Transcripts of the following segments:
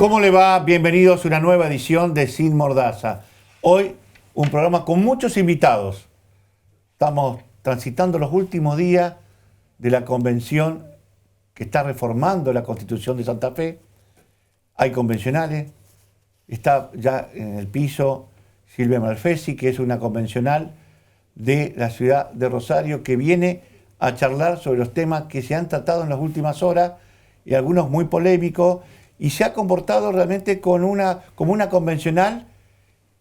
¿Cómo le va? Bienvenidos a una nueva edición de Sin Mordaza. Hoy un programa con muchos invitados. Estamos transitando los últimos días de la convención que está reformando la Constitución de Santa Fe. Hay convencionales. Está ya en el piso Silvia Malfesi, que es una convencional de la ciudad de Rosario, que viene a charlar sobre los temas que se han tratado en las últimas horas, y algunos muy polémicos, y se ha comportado realmente como una convencional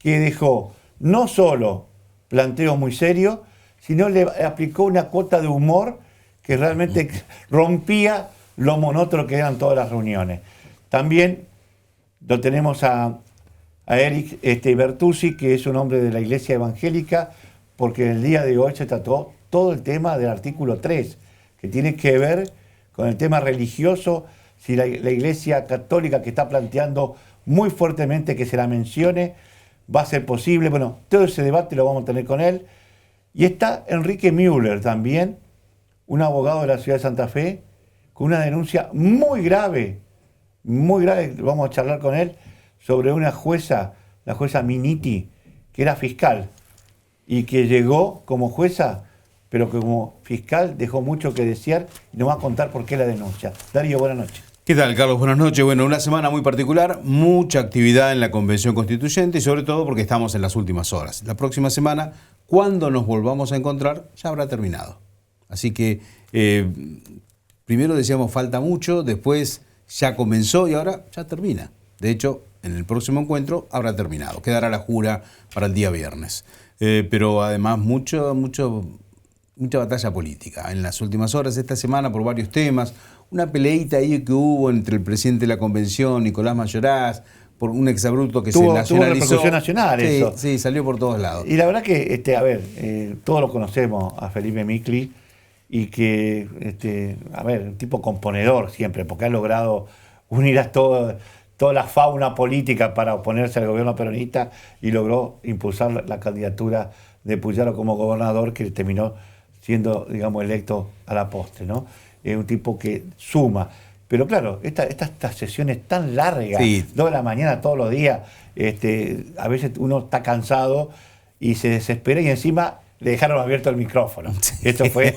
que dejó no solo planteos muy serios, sino le aplicó una cuota de humor que realmente rompía lo monótono que eran todas las reuniones. También lo tenemos a Eric Bertuzzi, que es un hombre de la Iglesia Evangélica, porque el día de hoy se trató todo el tema del artículo 3, que tiene que ver con el tema religioso, si la Iglesia Católica, que está planteando muy fuertemente que se la mencione, va a ser posible. Bueno, todo ese debate lo vamos a tener con él. Y está Enrique Müller también, un abogado de la ciudad de Santa Fe, con una denuncia muy grave, vamos a charlar con él, sobre una jueza, la jueza Miniti, que era fiscal, y que llegó como jueza, pero que como fiscal dejó mucho que desear, y nos va a contar por qué la denuncia. Darío, buenas noches. ¿Qué tal, Carlos? Buenas noches. Bueno, una semana muy particular, mucha actividad en la Convención Constituyente y sobre todo porque estamos en las últimas horas. La próxima semana, cuando nos volvamos a encontrar, ya habrá terminado. Así que primero decíamos falta mucho, después ya comenzó y ahora ya termina. De hecho, en el próximo encuentro habrá terminado. Quedará la jura para el día viernes. Pero además mucha batalla política en las últimas horas, esta semana por varios temas. Una peleita ahí que hubo entre el presidente de la convención, Nicolás Mayoraz, por un exabrupto que se nacionalizó. Tuvo repercusión nacional eso. Sí, salió por todos lados. Y la verdad que, todos lo conocemos a Felipe Micli, y que, un tipo componedor siempre, porque ha logrado unir a toda la fauna política para oponerse al gobierno peronista y logró impulsar la candidatura de Puyaro como gobernador, que terminó siendo, digamos, electo a la postre, ¿no? Es un tipo que suma. Pero claro, estas sesiones tan largas, 2 de la mañana todos los días, a veces uno está cansado y se desespera, y encima le dejaron abierto el micrófono. Sí. Esto fue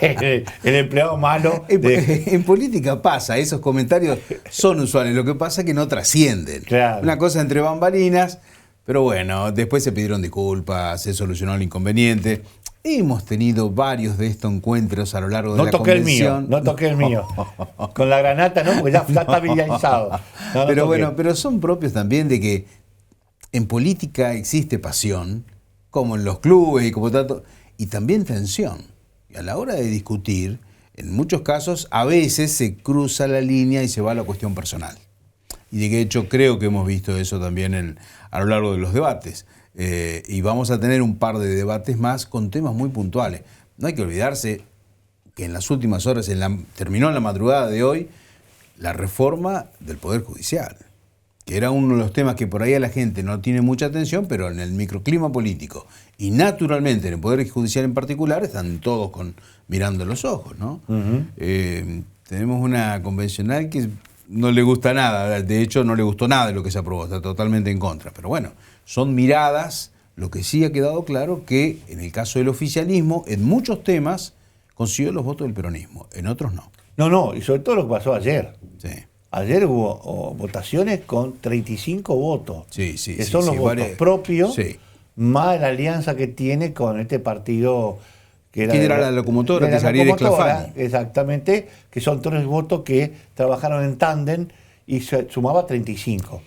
el empleado malo. En política pasa, esos comentarios son usuales, lo que pasa es que no trascienden. Claro. Una cosa entre bambalinas, pero bueno, después se pidieron disculpas, se solucionó el inconveniente. Hemos tenido varios de estos encuentros a lo largo de la convención. No toqué el mío. Con la granata no, porque ya está viralizado. Pero bueno, pero son propios también de que en política existe pasión, como en los clubes y como tanto, y también tensión. Y a la hora de discutir, en muchos casos, a veces se cruza la línea y se va a la cuestión personal. Y de hecho creo que hemos visto eso también a lo largo de los debates. Y vamos a tener un par de debates más con temas muy puntuales. No hay que olvidarse que en las últimas horas, terminó en la madrugada de hoy, la reforma del Poder Judicial, que era uno de los temas que por ahí a la gente no tiene mucha atención, pero en el microclima político y naturalmente en el Poder Judicial en particular están todos mirando los ojos, ¿no? Uh-huh. Tenemos una convencional que no le gusta nada, de hecho no le gustó nada de lo que se aprobó, está totalmente en contra, pero bueno, son miradas. Lo que sí ha quedado claro que en el caso del oficialismo, en muchos temas consiguió los votos del peronismo, en otros no. No, y sobre todo lo que pasó ayer. Sí. Ayer hubo votaciones con 35 votos, que son los votos propios, sí, más la alianza que tiene con este partido que era la locomotora, que es Ariel Sclafani. Exactamente, que son 3 votos que trabajaron en tándem y se sumaba 35.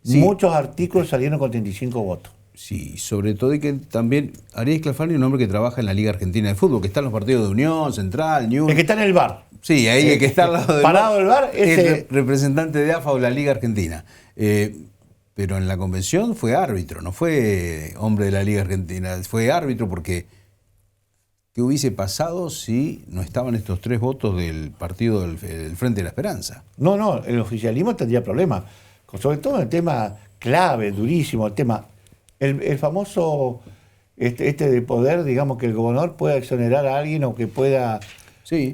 Sí. Muchos artículos salieron con 35 votos. Sí, sobre todo y que también Ariel Sclafani es un hombre que trabaja en la Liga Argentina de Fútbol, que está en los partidos de Unión, Central, Newell's. El que está en el bar. Sí, ahí el que está al lado del parado del bar es representante de AFA o la Liga Argentina. Pero en la convención fue árbitro, no fue hombre de la Liga Argentina, fue árbitro porque ¿qué hubiese pasado si no estaban estos 3 votos del partido del Frente de la Esperanza? No, el oficialismo tendría problemas, sobre todo en el tema clave, durísimo, el tema, el famoso de poder, digamos, que el gobernador pueda exonerar a alguien o que pueda... Sí.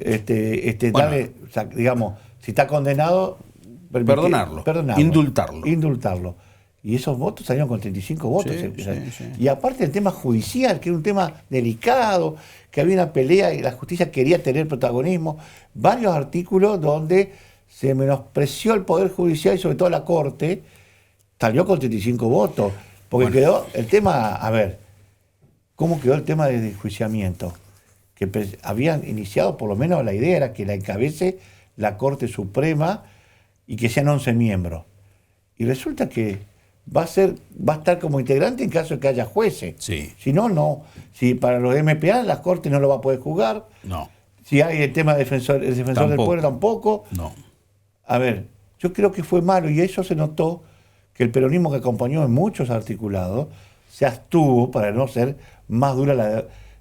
Darle, o sea, digamos, si está condenado, Perdonarlo. Indultarlo. Y esos votos salieron con 35 votos. Sí. Y aparte el tema judicial, que era un tema delicado, que había una pelea y la justicia quería tener protagonismo. Varios artículos donde se menospreció el Poder Judicial y sobre todo la Corte, salió con 35 votos. Porque quedó el tema, a ver, ¿cómo quedó el tema de enjuiciamiento? Que habían iniciado, por lo menos la idea era que la encabece la Corte Suprema y que sean 11 miembros. Y resulta que va a estar como integrante en caso de que haya jueces. Sí. Si no, no. Si para los MPA la Corte no lo va a poder juzgar. No. Si hay el tema de el defensor del pueblo, tampoco. No. A ver, yo creo que fue malo y eso se notó que el peronismo que acompañó en muchos articulados se abstuvo para no ser más dura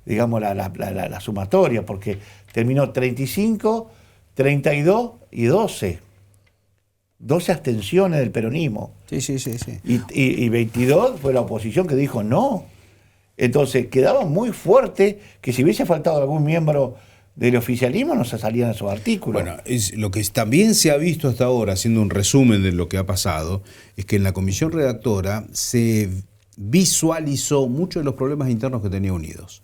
la sumatoria, porque terminó 35, 32 y 12. 12 abstenciones del peronismo. Sí. Y 22 fue la oposición que dijo no. Entonces quedaba muy fuerte que si hubiese faltado algún miembro del oficialismo no se salían esos artículos. Bueno, lo que también se ha visto hasta ahora, haciendo un resumen de lo que ha pasado, es que en la comisión redactora se visualizó muchos de los problemas internos que tenía Unidos.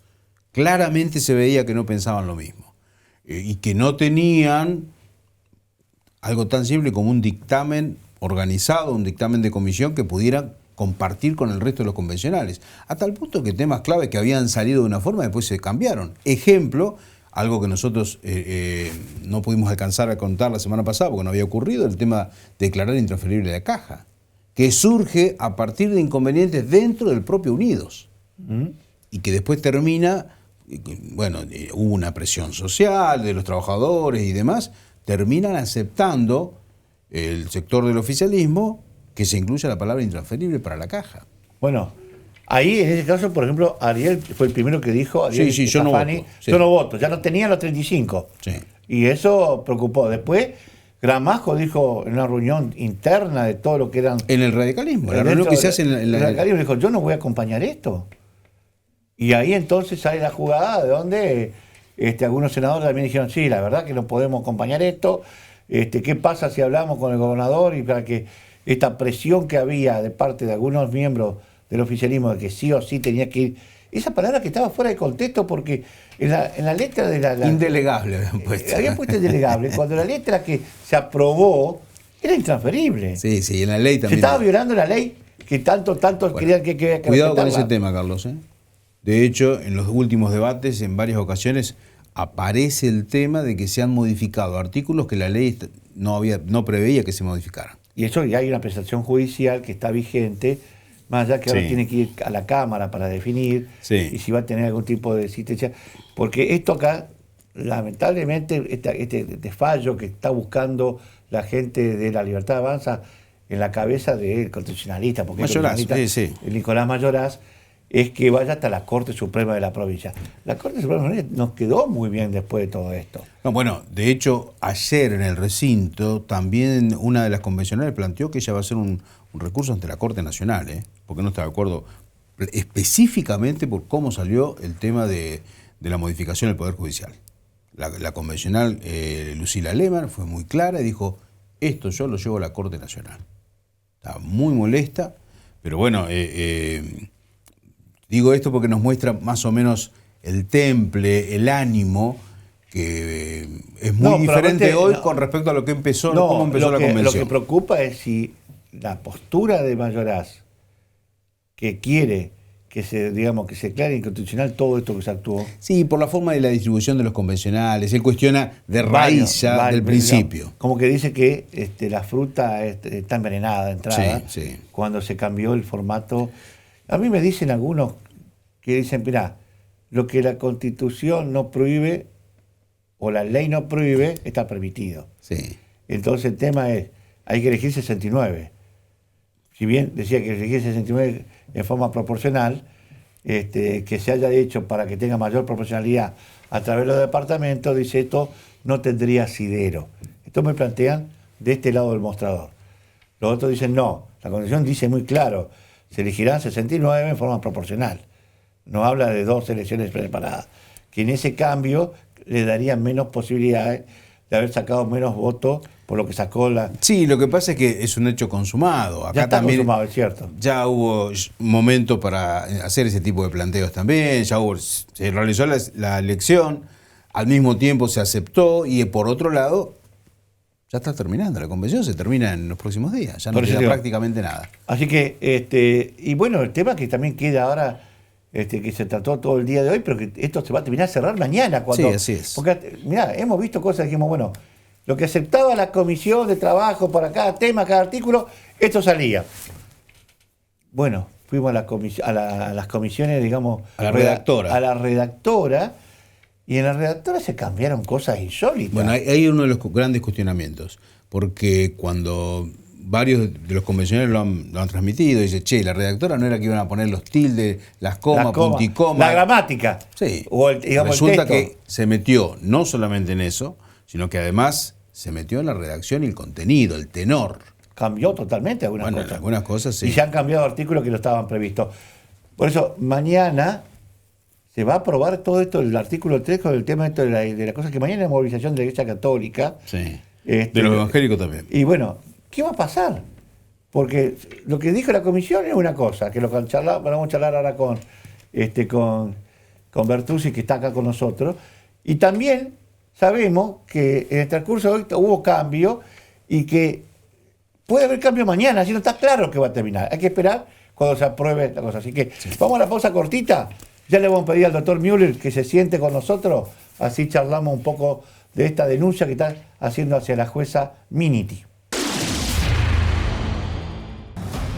Claramente se veía que no pensaban lo mismo y que no tenían algo tan simple como un dictamen organizado, un dictamen de comisión que pudieran compartir con el resto de los convencionales. A tal punto que temas clave que habían salido de una forma después se cambiaron. Ejemplo, algo que nosotros no pudimos alcanzar a contar la semana pasada porque no había ocurrido, el tema de declarar intransferible la caja, que surge a partir de inconvenientes dentro del propio Unidos y que después termina, hubo una presión social de los trabajadores y demás, terminan aceptando el sector del oficialismo que se incluya la palabra intransferible para la caja. Bueno, ahí en ese caso, por ejemplo, Ariel fue el primero que dijo, Ariel yo no voto. Yo no voto, ya no tenían los 35. Sí. Y eso preocupó. Después, Gramajo dijo en una reunión interna de todo lo que eran... En el radicalismo, la reunión que se hace en el radicalismo, dijo, yo no voy a acompañar esto. Y ahí entonces sale la jugada de donde algunos senadores también dijeron, sí, la verdad que no podemos acompañar esto. ¿Qué pasa si hablamos con el gobernador? Y para que esta presión que había de parte de algunos miembros del oficialismo de que sí o sí tenía que ir, esa palabra que estaba fuera de contexto porque en la letra de la indelegable habían puesto. Habían puesto indelegable, cuando la letra que se aprobó era intransferible. Sí, en la ley también. Se estaba violando la ley que tanto querían que cuidado con ese tema, Carlos. De hecho, en los últimos debates, en varias ocasiones, aparece el tema de que se han modificado artículos que la ley no preveía que se modificaran. Y eso ya hay una prestación judicial que está vigente, más allá que ahora tiene que ir a la Cámara para definir y si va a tener algún tipo de existencia. Porque esto acá, lamentablemente, este fallo que está buscando la gente de la Libertad Avanza en la cabeza del constitucionalista, porque el Nicolás Mayoraz, es que vaya hasta la Corte Suprema de la provincia. La Corte Suprema nos quedó muy bien después de todo esto. No, bueno, de hecho, ayer en el recinto también una de las convencionales planteó que ella va a hacer un recurso ante la Corte Nacional, porque no está de acuerdo específicamente por cómo salió el tema de la modificación del Poder Judicial. La convencional Lucila Lehmann fue muy clara y dijo, esto yo lo llevo a la Corte Nacional. Estaba muy molesta, pero bueno... digo esto porque nos muestra más o menos el temple, el ánimo, que es muy diferente hoy con respecto a lo que empezó, cómo empezó la convención. Lo que preocupa es si la postura de Mayoraz, que quiere que se declare inconstitucional todo esto que se actuó. Sí, por la forma de la distribución de los convencionales. Él cuestiona de raíz del principio. Como que dice que la fruta está envenenada de entrada, cuando se cambió el formato. A mí me dicen algunos que dicen, mirá, lo que la Constitución no prohíbe o la ley no prohíbe está permitido. Sí. Entonces el tema es, hay que elegir 69. Si bien decía que elegir 69 en forma proporcional, que se haya hecho para que tenga mayor proporcionalidad a través de los departamentos, dice esto no tendría asidero. Esto me plantean de este lado del mostrador. Los otros dicen no, la Constitución dice muy claro, se elegirán 69 en forma proporcional. No habla de 2 elecciones preparadas. Que en ese cambio le darían menos posibilidades de haber sacado menos votos por lo que sacó la... Sí, lo que pasa es que es un hecho consumado. Acá Ya está también consumado, es cierto. ya hubo momento para hacer ese tipo de planteos también, se realizó la elección, al mismo tiempo se aceptó y por otro lado ya está terminando, la convención se termina en los próximos días, ya no Por eso queda digo. prácticamente nada. Así que, y bueno, el tema que también queda ahora, que se trató todo el día de hoy, pero que esto se va a terminar a cerrar mañana. Cuando, Sí, así es. Porque, mirá, hemos visto cosas, dijimos, bueno, lo que aceptaba la comisión de trabajo para cada tema, cada artículo, esto salía. Bueno, fuimos a las comisiones, digamos... A la redactora. A la redactora, y en la redactora se cambiaron cosas insólitas. Bueno, hay uno de los grandes cuestionamientos, porque cuando varios de los convencionales lo han transmitido, dice, che, la redactora no era que iban a poner los tildes, las comas, punticoma. La gramática. Sí. O digamos, resulta el texto. que se metió no solamente en eso, sino que además se metió en la redacción y el contenido, el tenor. Cambió totalmente algunas Bueno, cosas. algunas cosas sí. Y se han cambiado artículos que no estaban previstos. Por eso, mañana se va a aprobar todo esto, el artículo 3, con el tema de la cosa que mañana es movilización de la Iglesia Católica. Sí. De los evangélicos también. Y bueno, ¿qué va a pasar? Porque lo que dijo la comisión es una cosa, que lo vamos a charlar ahora con Bertuzzi, que está acá con nosotros. Y también sabemos que en el transcurso de hoy hubo cambio y que puede haber cambio mañana, así no está claro que va a terminar. Hay que esperar cuando se apruebe la cosa. Así que vamos a la pausa cortita. Ya le vamos a pedir al doctor Müller que se siente con nosotros, así charlamos un poco de esta denuncia que está haciendo hacia la jueza Miniti.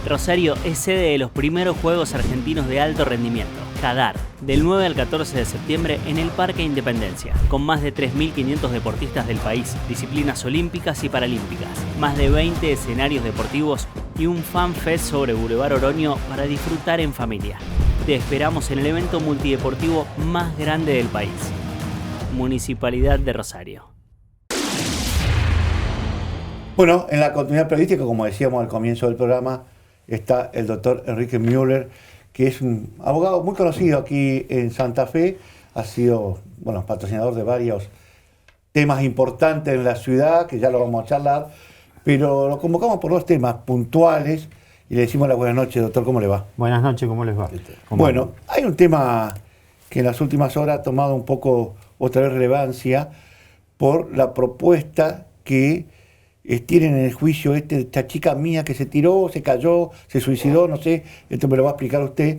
Rosario es sede de los primeros Juegos Argentinos de Alto Rendimiento, CADAR, del 9 al 14 de septiembre en el Parque Independencia, con más de 3.500 deportistas del país, disciplinas olímpicas y paralímpicas, más de 20 escenarios deportivos y un fan fest sobre Boulevard Oroño para disfrutar en familia. Te esperamos en el evento multideportivo más grande del país. Municipalidad de Rosario. Bueno, en la continuidad periodística, como decíamos al comienzo del programa, está el doctor Enrique Müller, que es un abogado muy conocido aquí en Santa Fe, ha sido patrocinador de varios temas importantes en la ciudad, que ya lo vamos a charlar, pero lo convocamos por dos temas puntuales y le decimos la buenas noches, doctor, ¿cómo le va? Buenas noches, ¿cómo les va? Bueno, hay un tema que en las últimas horas ha tomado un poco otra vez relevancia por la propuesta que tienen en el juicio esta chica mía que se tiró, se cayó, se suicidó, no sé, esto me lo va a explicar usted,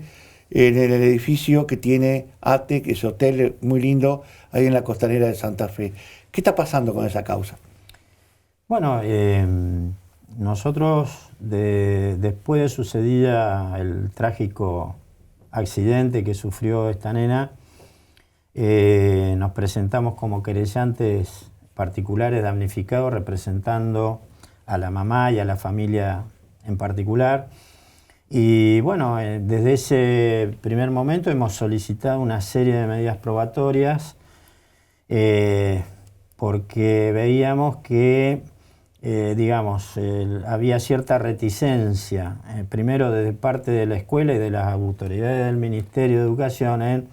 en el edificio que tiene ATE, que es un hotel muy lindo, ahí en la costanera de Santa Fe. ¿Qué está pasando con esa causa? Bueno, nosotros, después de sucedida el trágico accidente que sufrió esta nena, nos presentamos como querellantes particulares damnificados representando a la mamá y a la familia en particular. Y bueno, desde ese primer momento hemos solicitado una serie de medidas probatorias porque veíamos que, había cierta reticencia, primero desde parte de la escuela y de las autoridades del Ministerio de Educación en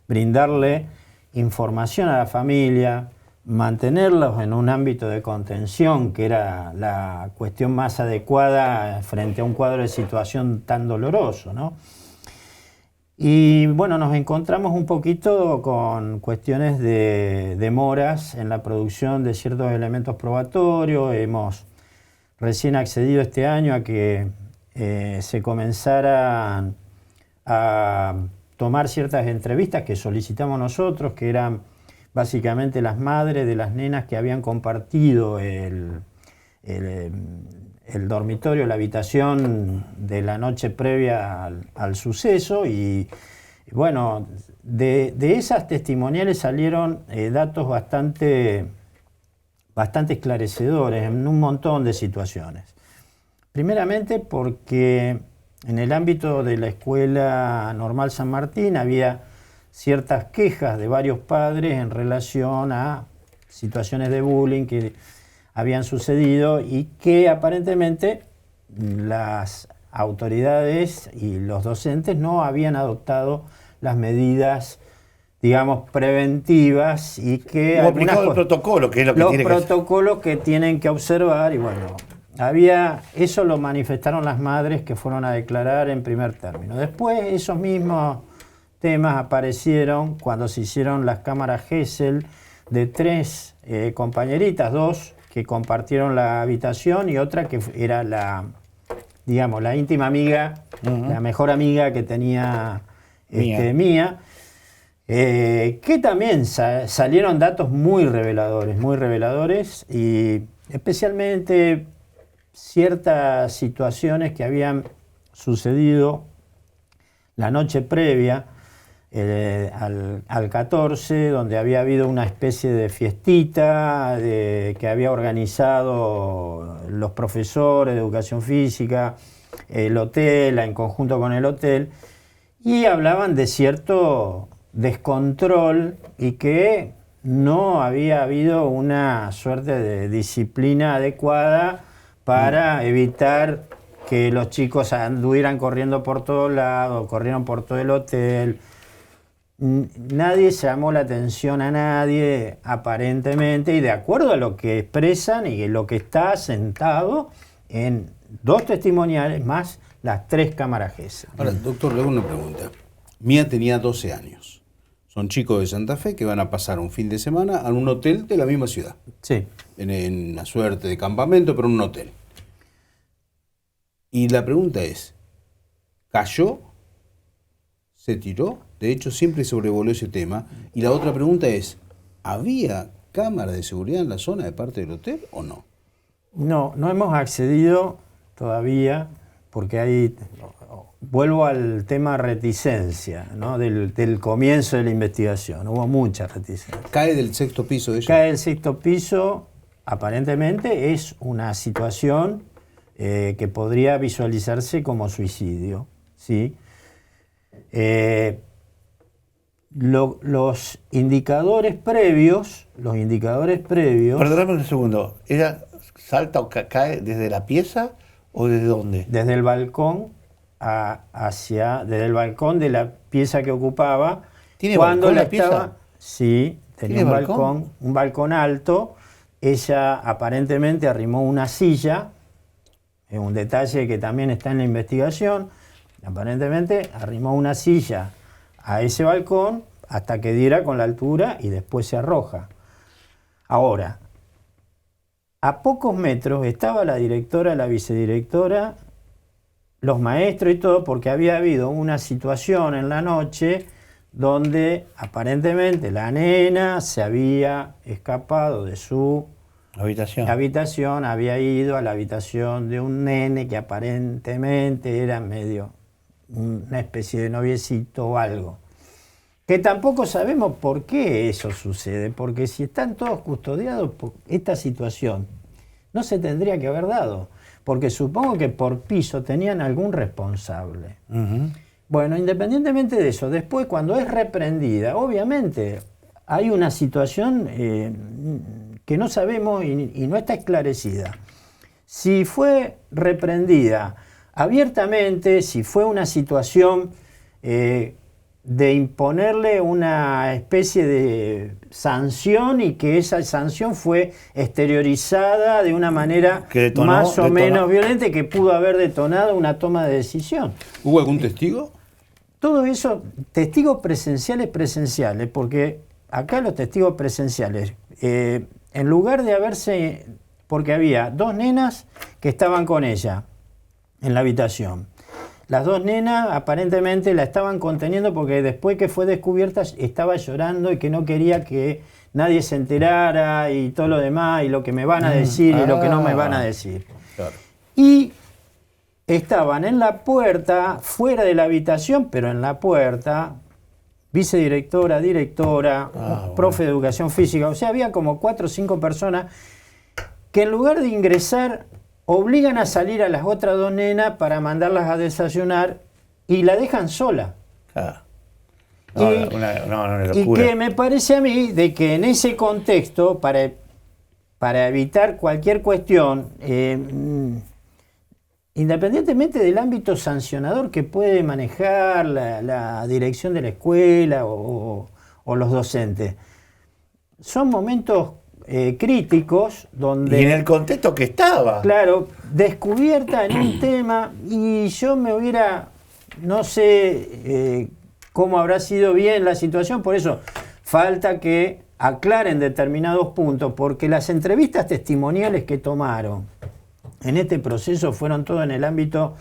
brindarle información a la familia, mantenerlos en un ámbito de contención, que era la cuestión más adecuada frente a un cuadro de situación tan doloroso, ¿no? Y bueno, nos encontramos un poquito con cuestiones de demoras en la producción de ciertos elementos probatorios. Hemos recién accedido este año a que se comenzaran a tomar ciertas entrevistas que solicitamos nosotros, que eran básicamente las madres de las nenas que habían compartido el dormitorio, la habitación de la noche previa al suceso. Y bueno, de esas testimoniales salieron datos bastante esclarecedores en un montón de situaciones. Primeramente porque en el ámbito de la Escuela Normal San Martín había ciertas quejas de varios padres en relación a situaciones de bullying que habían sucedido y que aparentemente las autoridades y los docentes no habían adoptado las medidas, digamos, preventivas y que... O aplicado el protocolo, que es lo que los tiene que hacer. protocolos que tienen que observar y bueno, eso lo manifestaron las madres que fueron a declarar en primer término. Después esos mismos temas aparecieron cuando se hicieron las cámaras Gesell de 3 compañeritas, 2 que compartieron la habitación y otra que era la íntima amiga, la mejor amiga que tenía Mía. Que también salieron datos muy reveladores y especialmente ciertas situaciones que habían sucedido la noche previa al 14, donde había habido una especie de fiestita que había organizado los profesores de educación física, el hotel, en conjunto con el hotel, y hablaban de cierto descontrol y que no había habido una suerte de disciplina adecuada para evitar que los chicos anduvieran corriendo por todos lados, corrieron por todo el hotel. Nadie llamó la atención a nadie, aparentemente, y de acuerdo a lo que expresan y lo que está asentado en 2 testimoniales más las 3 cámaras Gesell. Ahora, doctor, le hago una pregunta. Mía tenía 12 años. Son chicos de Santa Fe que van a pasar un fin de semana a un hotel de la misma ciudad. Sí. En una suerte de campamento, pero en un hotel. Y la pregunta es, ¿cayó? ¿Se tiró? De hecho, siempre sobrevoló ese tema. Y la otra pregunta es, ¿había cámaras de seguridad en la zona de parte del hotel o no? No hemos accedido todavía, porque hay... Vuelvo al tema reticencia, ¿no? del comienzo de la investigación. Hubo mucha reticencia. ¿Cae del 6º piso de ella? Cae del 6º piso, aparentemente es una situación que podría visualizarse como suicidio, ¿sí? Los indicadores previos... Perdóname un segundo, ¿ella salta o cae desde la pieza o desde dónde? Desde el balcón desde el balcón de la pieza que ocupaba. ¿Tiene cuando balcón la la pieza? estaba, sí, tenía un balcón alto. Ella aparentemente arrimó una silla, es un detalle que también está en la investigación. Aparentemente arrimó una silla a ese balcón hasta que diera con la altura y después se arroja. Ahora, a pocos metros estaba la directora, la vicedirectora, los maestros y todo, porque había habido una situación en la noche donde aparentemente la nena se había escapado de su habitación, había ido a la habitación de un nene que aparentemente era medio una especie de noviecito o algo. Que tampoco sabemos por qué eso sucede, porque si están todos custodiados, esta situación no se tendría que haber dado, porque supongo que por piso tenían algún responsable. Bueno, independientemente de eso, después cuando es reprendida, obviamente hay una situación que no sabemos y no está esclarecida. Si fue reprendida abiertamente, si fue una situación de imponerle una especie de sanción y que esa sanción fue exteriorizada de una manera más o menos violenta, que pudo haber detonado una toma de decisión. ¿Hubo algún testigo? Todo eso, testigos presenciales, porque acá los testigos presenciales, en lugar de haberse, porque había 2 nenas que estaban con ella en la habitación. Las 2 nenas aparentemente la estaban conteniendo porque después que fue descubierta estaba llorando y que no quería que nadie se enterara y todo lo demás y lo que me van a decir y lo que no me van a decir. Claro. Y estaban en la puerta, fuera de la habitación, pero en la puerta, vicedirectora, directora, profe de educación física. O sea, había como 4 o 5 personas que en lugar de ingresar obligan a salir a las otras 2 nenas para mandarlas a desayunar y la dejan sola. Una y locura. que me parece a mí de que en ese contexto, para evitar cualquier cuestión, independientemente del ámbito sancionador que puede manejar la dirección de la escuela o o los docentes. Son momentos críticos donde... Y en el contexto que estaba. Claro, descubierta en un tema, y yo me hubiera, no sé cómo habrá sido bien la situación, por eso falta que aclaren determinados puntos, porque las entrevistas testimoniales que tomaron en este proceso fueron todo en el ámbito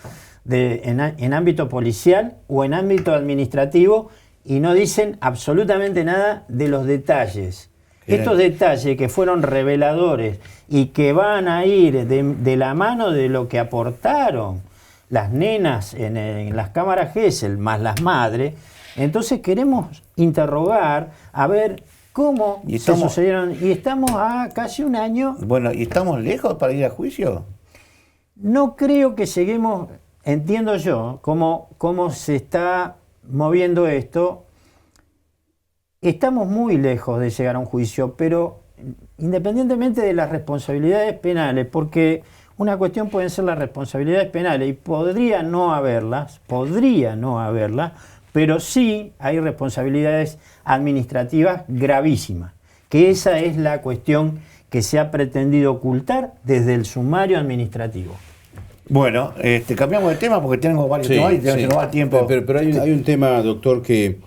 en ámbito policial o en ámbito administrativo, y no dicen absolutamente nada de los detalles. Estos detalles que fueron reveladores y que van a ir de la mano de lo que aportaron las nenas en las cámaras Gesell, más las madres. Entonces queremos interrogar a ver cómo se sucedieron. Y estamos a casi un año. Bueno, ¿y estamos lejos para ir a juicio? No creo que lleguemos, entiendo yo, cómo se está moviendo esto. Estamos muy lejos de llegar a un juicio, pero independientemente de las responsabilidades penales, porque una cuestión pueden ser las responsabilidades penales y podría no haberlas, pero sí hay responsabilidades administrativas gravísimas, que esa es la cuestión que se ha pretendido ocultar desde el sumario administrativo. Bueno, cambiamos de tema porque tengo varios temas y se nos va el tiempo. Pero hay un tema, doctor, que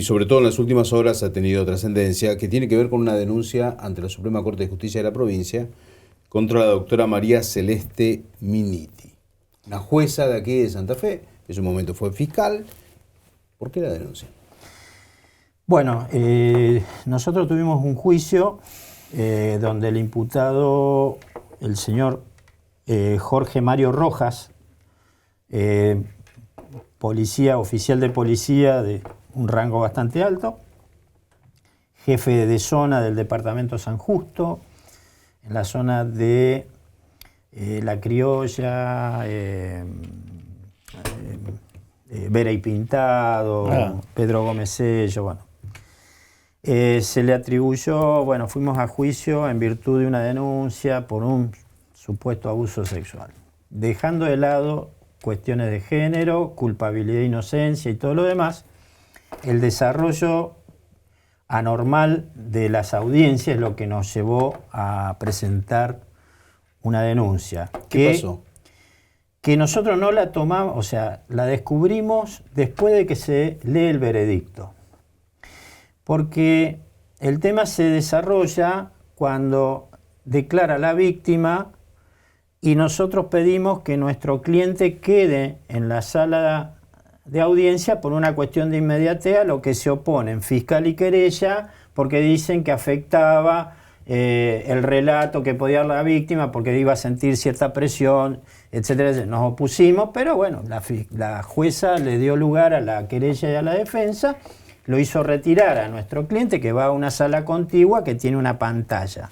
sobre todo en las últimas horas ha tenido trascendencia, que tiene que ver con una denuncia ante la Suprema Corte de Justicia de la provincia contra la doctora María Celeste Miniti, una jueza de aquí de Santa Fe, en su momento fue fiscal. ¿Por qué la denuncia? Bueno, nosotros tuvimos un juicio donde el imputado, el señor Jorge Mario Rojas, oficial de policía de un rango bastante alto, jefe de zona del departamento San Justo, en la zona de La Criolla, Vera y Pintado, Pedro Gómez Sello, bueno. Se le atribuyó, fuimos a juicio en virtud de una denuncia por un supuesto abuso sexual, dejando de lado cuestiones de género, culpabilidad, inocencia y todo lo demás. El desarrollo anormal de las audiencias es lo que nos llevó a presentar una denuncia. ¿Qué pasó? Que nosotros no la tomamos, o sea, la descubrimos después de que se lee el veredicto. Porque el tema se desarrolla cuando declara la víctima y nosotros pedimos que nuestro cliente quede en la sala de audiencia por una cuestión de inmediatez, a lo que se oponen fiscal y querella, porque dicen que afectaba el relato que podía dar la víctima, porque iba a sentir cierta presión, etcétera, etcétera. Nos opusimos, pero bueno, la jueza le dio lugar a la querella y a la defensa, lo hizo retirar a nuestro cliente, que va a una sala contigua que tiene una pantalla.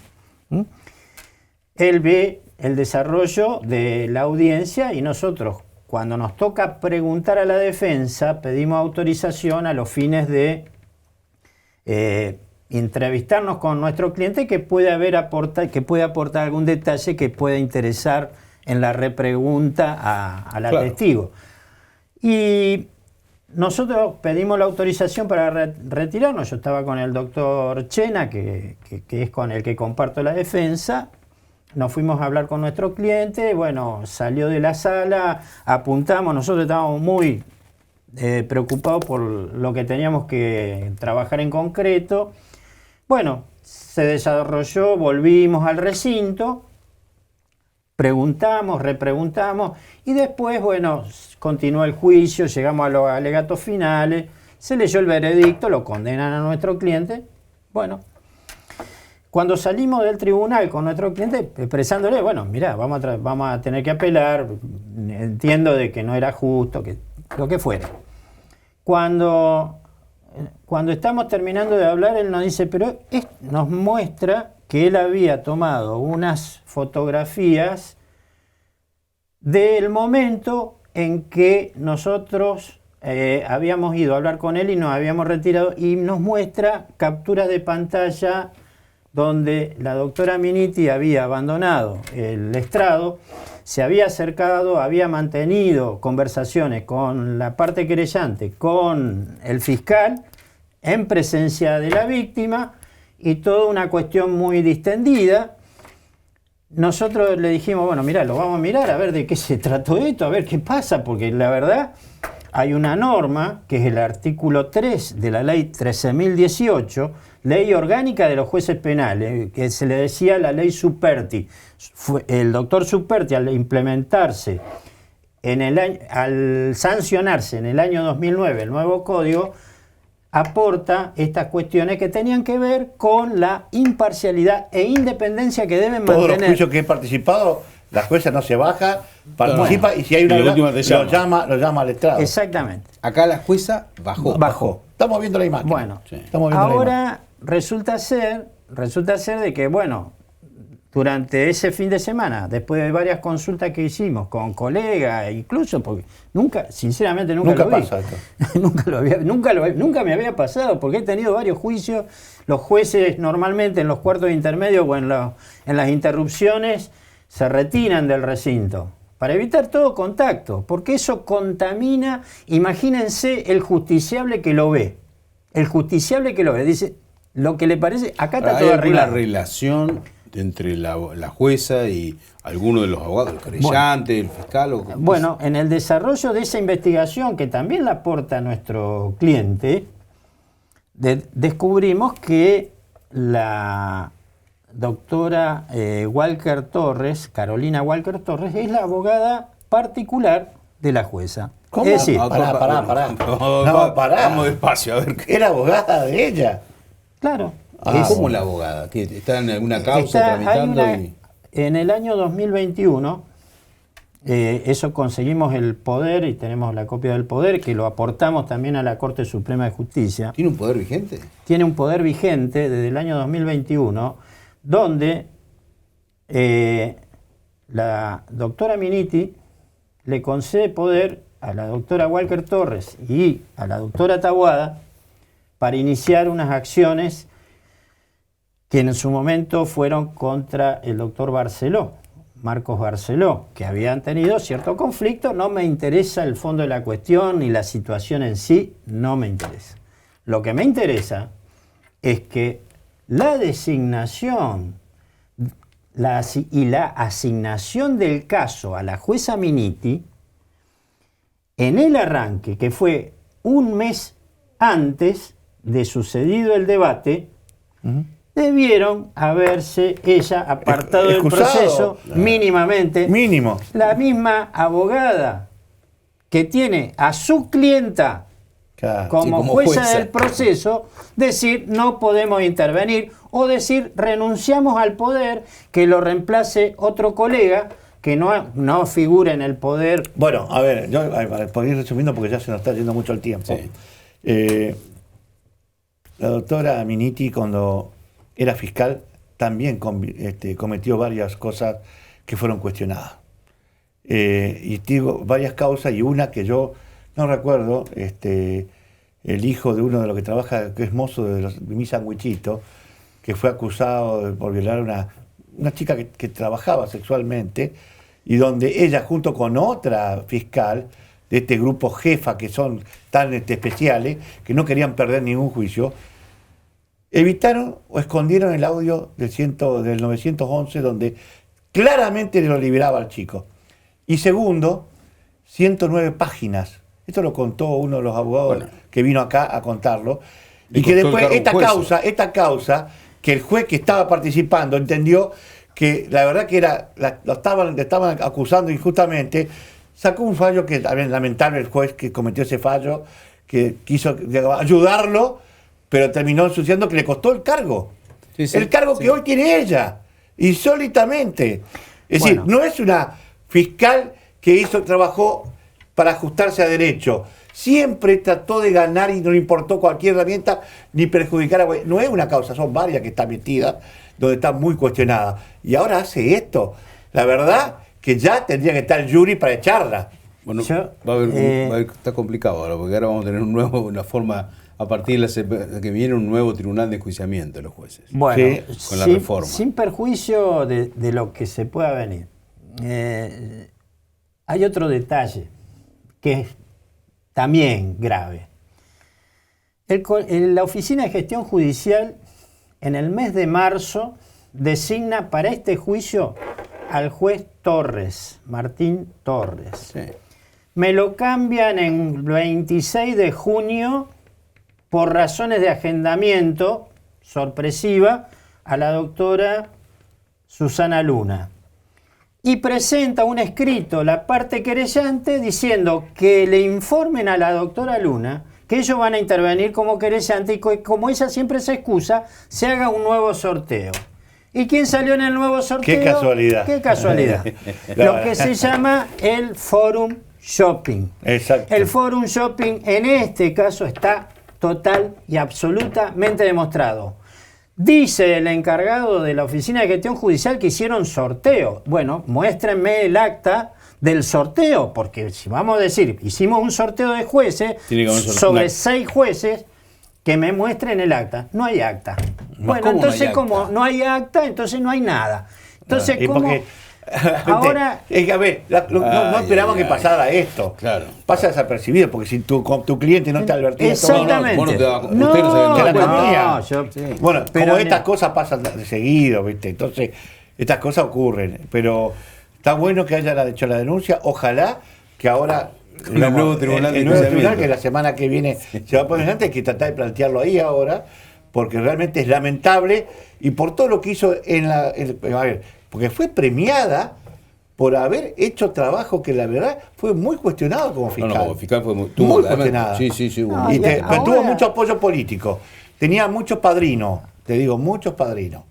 Él ve el desarrollo de la audiencia y nosotros, cuando nos toca preguntar a la defensa, pedimos autorización a los fines de entrevistarnos con nuestro cliente que puede aportar algún detalle que pueda interesar en la repregunta a la testigo. Y nosotros pedimos la autorización para retirarnos. Yo estaba con el doctor Chena, que es con el que comparto la defensa. Nos fuimos a hablar con nuestro cliente, salió de la sala, apuntamos, nosotros estábamos muy preocupados por lo que teníamos que trabajar en concreto. Se desarrolló, volvimos al recinto, preguntamos, repreguntamos, y después, continuó el juicio, llegamos a los alegatos finales, se leyó el veredicto, lo condenan a nuestro cliente. Cuando salimos del tribunal con nuestro cliente, expresándole, mirá, vamos a tener que apelar, entiendo de que no era justo, que lo que fuera. Cuando estamos terminando de hablar, él nos dice, pero nos muestra que él había tomado unas fotografías del momento en que nosotros habíamos ido a hablar con él y nos habíamos retirado, y nos muestra capturas de pantalla donde la doctora Miniti había abandonado el estrado, se había acercado, había mantenido conversaciones con la parte querellante, con el fiscal, en presencia de la víctima y toda una cuestión muy distendida. Nosotros le dijimos, bueno, mirá, lo vamos a mirar a ver de qué se trató esto, a ver qué pasa, porque la verdad hay una norma, que es el artículo 3 de la ley 13.018, ley orgánica de los jueces penales, que se le decía la ley Superti. El doctor Superti, al implementarse, al sancionarse en el año 2009 el nuevo código, aporta estas cuestiones que tenían que ver con la imparcialidad e independencia que deben Todos mantener. los juicios que he participado, la jueza no se baja, participa y si hay una Y la última verdad, te lo llama al estrado. Exactamente. Acá la jueza bajó. Estamos viendo la imagen. Bueno, Estamos viendo la imagen. ahora resulta ser de que, bueno, durante ese fin de semana, después de varias consultas que hicimos con colegas, incluso, porque sinceramente nunca lo vi. Pasa esto. nunca me había pasado, porque he tenido varios juicios. Los jueces normalmente en los cuartos de intermedio o en las interrupciones se retiran del recinto para evitar todo contacto, porque eso contamina. Imagínense el justiciable que lo ve. El justiciable que lo ve, dice, lo que le parece, acá está todo ¿Hay arreglado. alguna relación entre la jueza y alguno de los abogados, el querellante, el fiscal? Bueno, en el desarrollo de esa investigación, que también la aporta nuestro cliente, descubrimos que la doctora Walker Torres, Carolina Walker Torres, es la abogada particular de la jueza. ¿Cómo? Es decir, Pará. No, pará. Vamos despacio, a ver. Era abogada de ella. claro. ¿Cómo la abogada? ¿Que ¿Está en alguna causa Hay tramitando? En el año 2021, eso conseguimos el poder y tenemos la copia del poder, que lo aportamos también a la Corte Suprema de Justicia. ¿Tiene un poder vigente? Tiene un poder vigente desde el año 2021, donde la doctora Miniti le concede poder a la doctora Walker Torres y a la doctora Taboada para iniciar unas acciones que en su momento fueron contra el doctor Barceló, Marcos Barceló, que habían tenido cierto conflicto. No me interesa el fondo de la cuestión ni la situación en sí, no me interesa. Lo que me interesa es que la designación y la asignación del caso a la jueza Miniti, en el arranque, que fue un mes antes de sucedido el debate, debieron haberse ella apartado del Excusado. proceso mínimamente. Mínimo. La misma abogada que tiene a su clienta Claro. como como jueza jueza. del proceso, decir no podemos intervenir o decir renunciamos al poder, que lo reemplace otro colega que no figure en el poder. Bueno, a ver, yo por ir resumiendo porque ya se nos está yendo mucho el tiempo. Sí. La doctora Miniti, cuando era fiscal, también cometió varias cosas que fueron cuestionadas. Y digo varias causas, y una que yo no recuerdo, el hijo de uno de los que trabaja, que es mozo de mi sandwichito, que fue acusado por violar a una chica que trabajaba sexualmente, y donde ella, junto con otra fiscal de este grupo jefa, que son tan especiales, que no querían perder ningún juicio, evitaron o escondieron el audio del 911, donde claramente lo liberaba al chico. Y segundo, 109 páginas. Esto lo contó uno de los abogados que vino acá a contarlo. Y que después esta causa, que el juez que estaba participando entendió que la verdad que le estaban acusando injustamente, sacó un fallo que también lamentable el juez que cometió ese fallo, que quiso ayudarlo, pero terminó ensuciando, que le costó el cargo. El cargo que hoy tiene ella, insólitamente. Es decir, no es una fiscal que trabajó para ajustarse a derecho. Siempre trató de ganar y no le importó cualquier herramienta ni perjudicar a... No es una causa, son varias que están metidas, donde está muy cuestionada. Y ahora hace esto. La verdad que ya tendría que estar el jury para echarla. Bueno, está complicado ahora, porque ahora vamos a tener una forma, a partir de que viene un nuevo tribunal de enjuiciamiento de los jueces. Bueno, con la reforma. Sin perjuicio de lo que se pueda venir. Hay otro detalle que es también grave. La Oficina de Gestión Judicial en el mes de marzo designa para este juicio al juez Torres, Martín Torres. Sí. Me lo cambian en 26 de junio por razones de agendamiento sorpresiva a la doctora Susana Luna. Y presenta un escrito la parte querellante diciendo que le informen a la doctora Luna que ellos van a intervenir como querellante y que, como ella siempre se excusa, se haga un nuevo sorteo. ¿Y quién salió en el nuevo sorteo? ¡Qué casualidad! ¡Qué casualidad! Lo que se llama el Forum Shopping. Exacto. El Forum Shopping en este caso está total y absolutamente demostrado. Dice el encargado de la Oficina de Gestión Judicial que hicieron sorteo. Bueno, muéstrenme el acta del sorteo, porque si vamos a decir, hicimos un sorteo de jueces sobre 6 jueces, que me muestren el acta. No hay acta. Bueno, entonces como no hay acta, entonces no hay nada. Entonces, ¿cómo? Ahora, a ver, no esperamos que pasara esto. Claro. Pasa desapercibido, porque si tu cliente no te advertía, exactamente. Bueno, pero como estas cosas pasan de seguido, ¿viste? Entonces, estas cosas ocurren. Pero está bueno que haya hecho la denuncia. Ojalá que ahora el nuevo tribunal que la semana que viene se va a poner antes, hay que tratar de plantearlo ahí ahora, porque realmente es lamentable y por todo lo que hizo a ver, porque fue premiada por haber hecho trabajo que la verdad fue muy cuestionado como fiscal. No, como fiscal fue muy cuestionada. Sí. No, pero tuvo mucho apoyo político. Tenía muchos padrinos, te digo, muchos padrinos.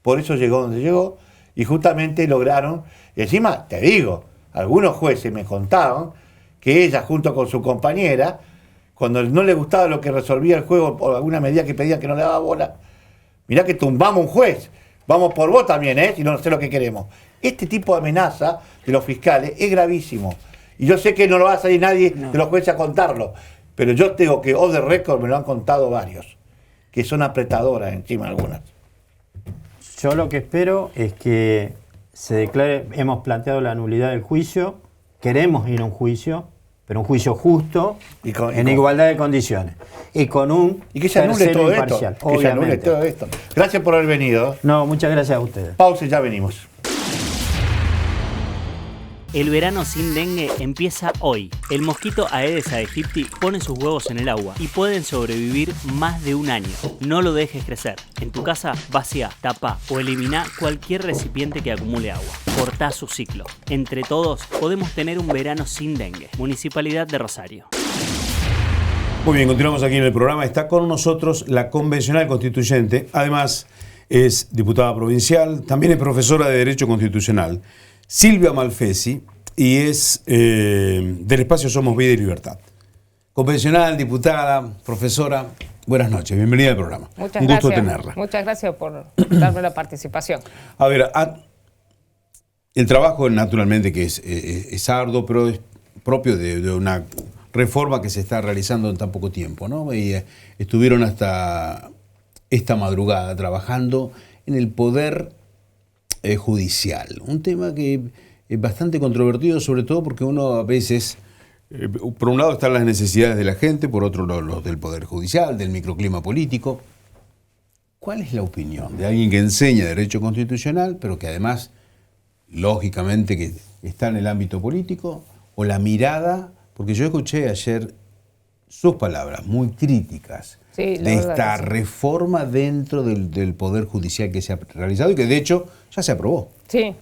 Por eso llegó donde llegó y justamente lograron. Y encima, te digo, algunos jueces me contaban que ella, junto con su compañera, cuando no le gustaba lo que resolvía el juego por alguna medida que pedían que no le daba bola, mirá que tumbamos un juez. Vamos por vos también, si no sé lo que queremos. Este tipo de amenaza de los fiscales es gravísimo. Y yo sé que no lo va a salir nadie de los jueces a contarlo. Pero yo tengo que, off the record, me lo han contado varios. Que son apretadoras encima algunas. Yo lo que espero es que se declare, hemos planteado la nulidad del juicio, queremos ir a un juicio, pero un juicio justo, en igualdad de condiciones. Y con un y que se anule todo imparcial, esto. Que se anule todo esto. Gracias por haber venido. No, muchas gracias a ustedes. Pausa y ya venimos. El verano sin dengue empieza hoy. El mosquito Aedes aegypti pone sus huevos en el agua y pueden sobrevivir más de un año. No lo dejes crecer. En tu casa, vacía, tapa o elimina cualquier recipiente que acumule agua. Cortá su ciclo. Entre todos, podemos tener un verano sin dengue. Municipalidad de Rosario. Muy bien, continuamos aquí en el programa. Está con nosotros la convencional constituyente. Además, es diputada provincial, también es profesora de Derecho Constitucional. Silvia Malfesi, y es del espacio Somos Vida y Libertad. Convencional, diputada, profesora, buenas noches, bienvenida al programa. Muchas Un gusto gracias. tenerla. Muchas gracias por darme la participación. A ver, el trabajo naturalmente que es arduo, pero es propio de una reforma que se está realizando en tan poco tiempo, ¿no? Y estuvieron hasta esta madrugada trabajando en el poder judicial, un tema que es bastante controvertido, sobre todo porque uno a veces, por un lado están las necesidades de la gente, por otro lado los del poder judicial, del microclima político. ¿Cuál es la opinión de alguien que enseña derecho constitucional, pero que además, lógicamente, que está en el ámbito político, o la mirada, porque yo escuché ayer sus palabras muy críticas de esta reforma dentro del Poder Judicial que se ha realizado y que de hecho ya se aprobó? Sí.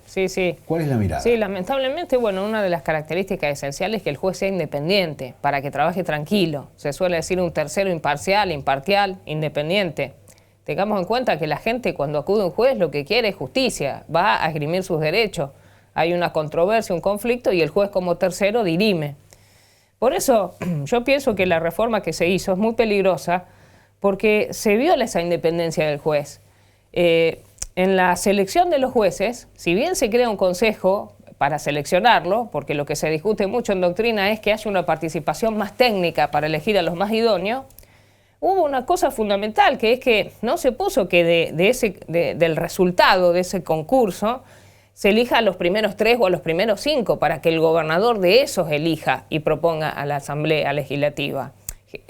¿Cuál es la mirada? Sí, lamentablemente, una de las características esenciales es que el juez sea independiente, para que trabaje tranquilo. Se suele decir un tercero imparcial, independiente. Tengamos en cuenta que la gente cuando acude a un juez lo que quiere es justicia, va a esgrimir sus derechos. Hay una controversia, un conflicto y el juez como tercero dirime. Por eso yo pienso que la reforma que se hizo es muy peligrosa porque se viola esa independencia del juez. En la selección de los jueces, si bien se crea un consejo para seleccionarlo, porque lo que se discute mucho en doctrina es que haya una participación más técnica para elegir a los más idóneos, hubo una cosa fundamental, que es que no se puso que del resultado de ese concurso se elija a los primeros 3 o a los primeros 5 para que el gobernador de esos elija y proponga a la Asamblea Legislativa.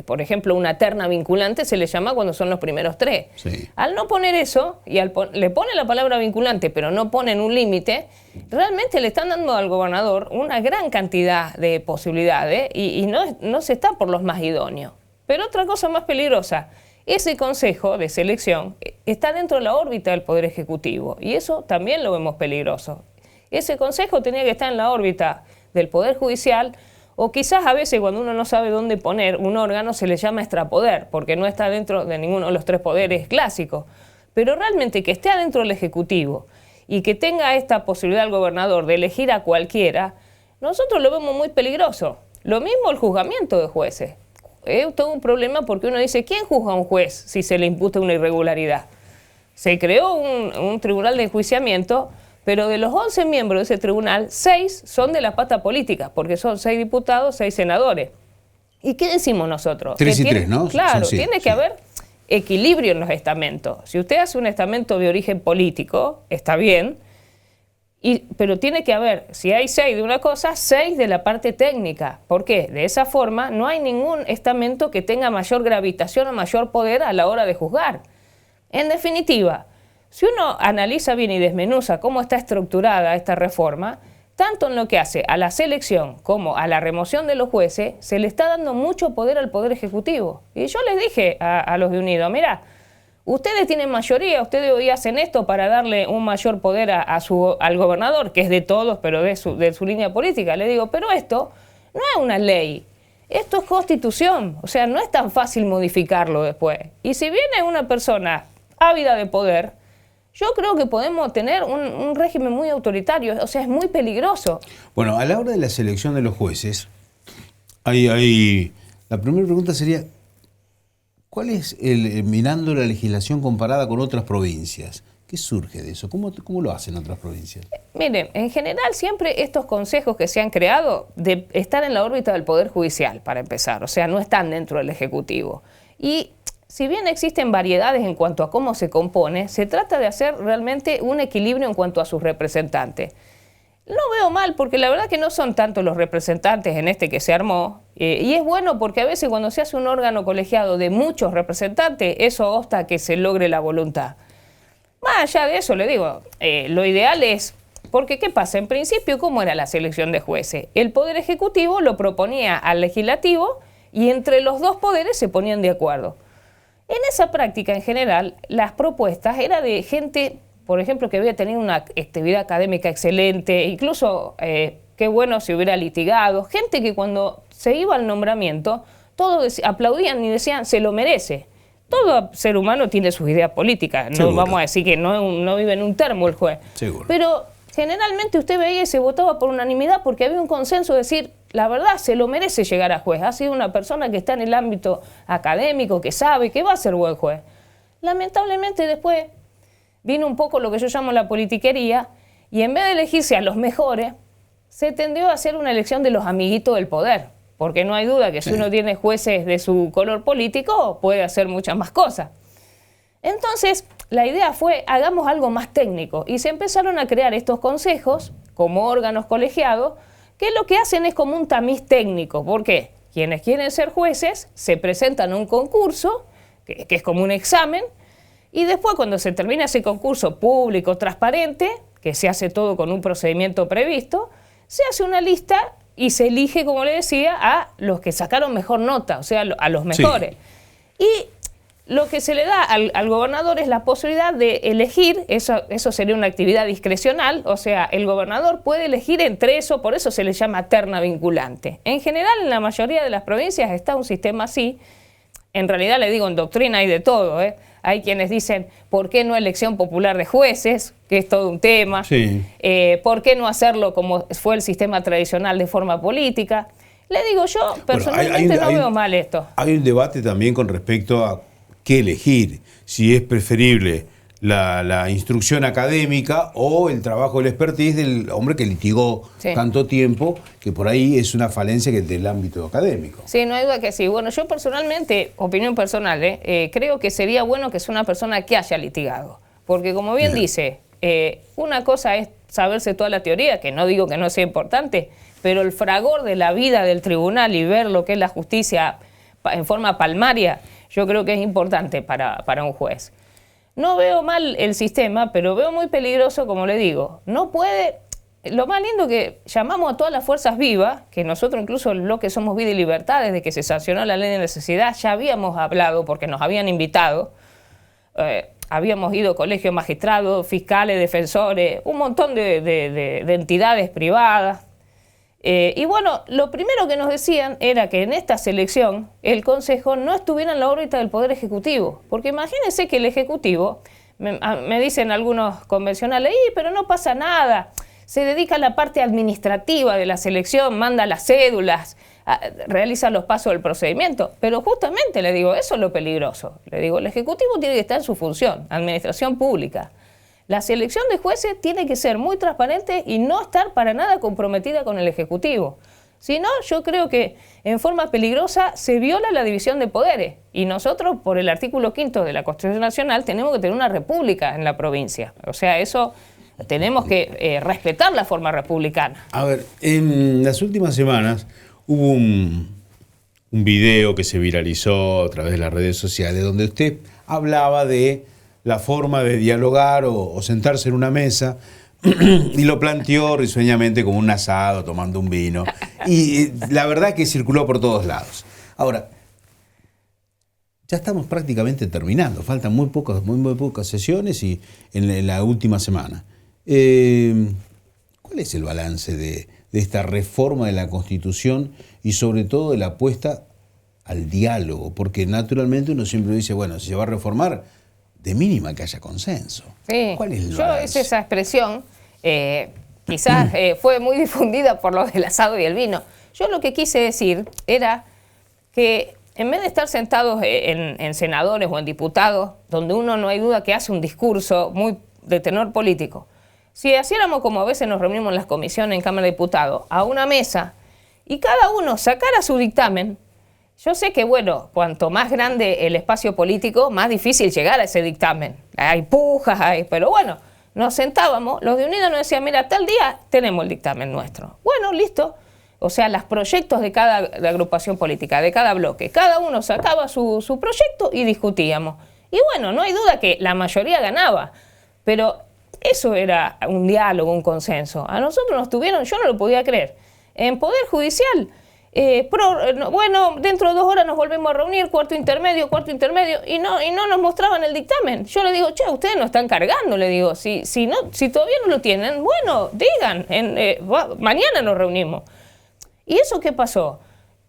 por ejemplo, una terna vinculante se le llama cuando son los primeros 3. Sí. Al no poner eso, y le pone la palabra vinculante, pero no ponen un límite, realmente le están dando al gobernador una gran cantidad de posibilidades y no se está por los más idóneos. Pero otra cosa más peligrosa, ese consejo de selección está dentro de la órbita del Poder Ejecutivo y eso también lo vemos peligroso. Ese consejo tenía que estar en la órbita del Poder Judicial, o quizás a veces cuando uno no sabe dónde poner un órgano se le llama extrapoder, porque no está dentro de ninguno de los 3 poderes clásicos. Pero realmente que esté adentro del Ejecutivo y que tenga esta posibilidad el gobernador de elegir a cualquiera, nosotros lo vemos muy peligroso. Lo mismo el juzgamiento de jueces. Es todo un problema porque uno dice, ¿quién juzga a un juez si se le imputa una irregularidad? Se creó un tribunal de enjuiciamiento, pero de los 11 miembros de ese tribunal, 6 son de la pata política, porque son 6 diputados, 6 senadores. ¿Y qué decimos nosotros? 3 y 3, ¿no? Claro, Son 7, tiene que haber equilibrio en los estamentos. Si usted hace un estamento de origen político, está bien, pero tiene que haber, si hay 6 de una cosa, 6 de la parte técnica. ¿Por qué? De esa forma no hay ningún estamento que tenga mayor gravitación o mayor poder a la hora de juzgar. En definitiva, si uno analiza bien y desmenuza cómo está estructurada esta reforma, tanto en lo que hace a la selección como a la remoción de los jueces, se le está dando mucho poder al Poder Ejecutivo. Y yo les dije a los de Unidos, mirá, ustedes tienen mayoría, ustedes hoy hacen esto para darle un mayor poder al gobernador, que es de todos, pero de su línea política. Le digo, pero esto no es una ley, esto es constitución, o sea, no es tan fácil modificarlo después. Y si viene una persona ávida de poder, yo creo que podemos tener un régimen muy autoritario, o sea, es muy peligroso. Bueno, a la hora de la selección de los jueces, la primera pregunta sería, ¿cuál es, mirando la legislación comparada con otras provincias? ¿Qué surge de eso? ¿Cómo lo hacen otras provincias? Miren, en general siempre estos consejos que se han creado están en la órbita del Poder Judicial, para empezar, o sea, no están dentro del Ejecutivo. Y si bien existen variedades en cuanto a cómo se compone, se trata de hacer realmente un equilibrio en cuanto a sus representantes. No veo mal, porque la verdad que no son tantos los representantes en este que se armó, y es bueno porque a veces cuando se hace un órgano colegiado de muchos representantes, eso obsta a que se logre la voluntad. Más allá de eso, le digo, lo ideal es, porque ¿qué pasa? En principio, ¿cómo era la selección de jueces? El Poder Ejecutivo lo proponía al Legislativo y entre los 2 poderes se ponían de acuerdo. En esa práctica, en general, las propuestas eran de gente, por ejemplo, que había tenido una actividad académica excelente, incluso, qué bueno si hubiera litigado, gente que cuando se iba al nombramiento, todos aplaudían y decían, se lo merece. Todo ser humano tiene sus ideas políticas, no vamos a decir que no vive en un termo el juez. Seguro. Pero generalmente usted veía y se votaba por unanimidad porque había un consenso de decir, la verdad, se lo merece llegar a juez. Ha sido una persona que está en el ámbito académico, que sabe que va a ser buen juez. Lamentablemente después vino un poco lo que yo llamo la politiquería y en vez de elegirse a los mejores, se tendió a hacer una elección de los amiguitos del poder. Porque no hay duda que si uno tiene jueces de su color político, puede hacer muchas más cosas. Entonces, la idea fue, hagamos algo más técnico. Y se empezaron a crear estos consejos como órganos colegiados, que lo que hacen es como un tamiz técnico. ¿Por qué? Quienes quieren ser jueces se presentan a un concurso, que es como un examen, y después cuando se termina ese concurso público, transparente, que se hace todo con un procedimiento previsto, se hace una lista y se elige, como le decía, a los que sacaron mejor nota, o sea, a los mejores. Sí. Y lo que se le da al gobernador es la posibilidad de elegir, eso sería una actividad discrecional, o sea, el gobernador puede elegir entre eso, por eso se le llama terna vinculante. En general, en la mayoría de las provincias está un sistema así. En realidad, le digo, en doctrina hay de todo, ¿eh? Hay quienes dicen, ¿por qué no elección popular de jueces? Que es todo un tema. Sí. ¿Por qué no hacerlo como fue el sistema tradicional de forma política? Le digo, yo personalmente no veo mal esto. Hay un debate también con respecto a qué elegir, si es preferible la instrucción académica o el trabajo del expertise del hombre que litigó tanto tiempo, que por ahí es una falencia que del ámbito académico. Sí, no hay duda que sí. Bueno, yo personalmente, opinión personal, creo que sería bueno que sea una persona que haya litigado. Porque como bien dice, una cosa es saberse toda la teoría, que no digo que no sea importante, pero el fragor de la vida del tribunal y ver lo que es la justicia en forma palmaria, yo creo que es importante para un juez. No veo mal el sistema, pero veo muy peligroso, como le digo. No puede... Lo más lindo que llamamos a todas las fuerzas vivas, que nosotros incluso lo que somos Vida y Libertad, desde que se sancionó la ley de necesidad, ya habíamos hablado porque nos habían invitado. Habíamos ido a colegios magistrados, fiscales, defensores, un montón de entidades privadas. Y bueno, lo primero que nos decían era que en esta selección el Consejo no estuviera en la órbita del Poder Ejecutivo. Porque imagínense que el Ejecutivo, me dicen algunos convencionales, pero no pasa nada, se dedica a la parte administrativa de la selección, manda las cédulas, realiza los pasos del procedimiento. Pero justamente, le digo, eso es lo peligroso. Le digo, el Ejecutivo tiene que estar en su función, administración pública. La selección de jueces tiene que ser muy transparente y no estar para nada comprometida con el Ejecutivo. Si no, yo creo que en forma peligrosa se viola la división de poderes. Y nosotros, por el artículo 5 de la Constitución Nacional, tenemos que tener una república en la provincia. O sea, eso tenemos que respetar la forma republicana. A ver, en las últimas semanas hubo un video que se viralizó a través de las redes sociales donde usted hablaba de la forma de dialogar o sentarse en una mesa y lo planteó risueñamente como un asado, tomando un vino. Y la verdad que circuló por todos lados. Ahora, ya estamos prácticamente terminando. Faltan muy pocas sesiones y en la última semana. ¿Cuál es el balance de esta reforma de la Constitución y sobre todo de la apuesta al diálogo? Porque naturalmente uno siempre dice, bueno, si se va a reformar, de mínima que haya consenso. Sí, ¿Cuál es el balance? esa expresión quizás fue muy difundida por lo del asado y el vino. Yo lo que quise decir era que en vez de estar sentados en senadores o en diputados, donde uno no hay duda que hace un discurso muy de tenor político, si hiciéramos como a veces nos reunimos en las comisiones en Cámara de Diputados, a una mesa, y cada uno sacara su dictamen, yo sé que, bueno, cuanto más grande el espacio político, más difícil llegar a ese dictamen. Hay pujas, pero bueno, nos sentábamos, los de Unidos nos decían, mira, tal día tenemos el dictamen nuestro. Bueno, listo. O sea, los proyectos de cada agrupación política, de cada bloque, cada uno sacaba su proyecto y discutíamos. Y bueno, no hay duda que la mayoría ganaba, pero eso era un diálogo, un consenso. A nosotros nos tuvieron, yo no lo podía creer. En Poder Judicial, bueno, dentro de 2 horas nos volvemos a reunir, cuarto intermedio, y no nos mostraban el dictamen. Yo le digo, che, ustedes no están cargando, le digo, si todavía no lo tienen, bueno, digan, mañana nos reunimos. ¿Y eso qué pasó?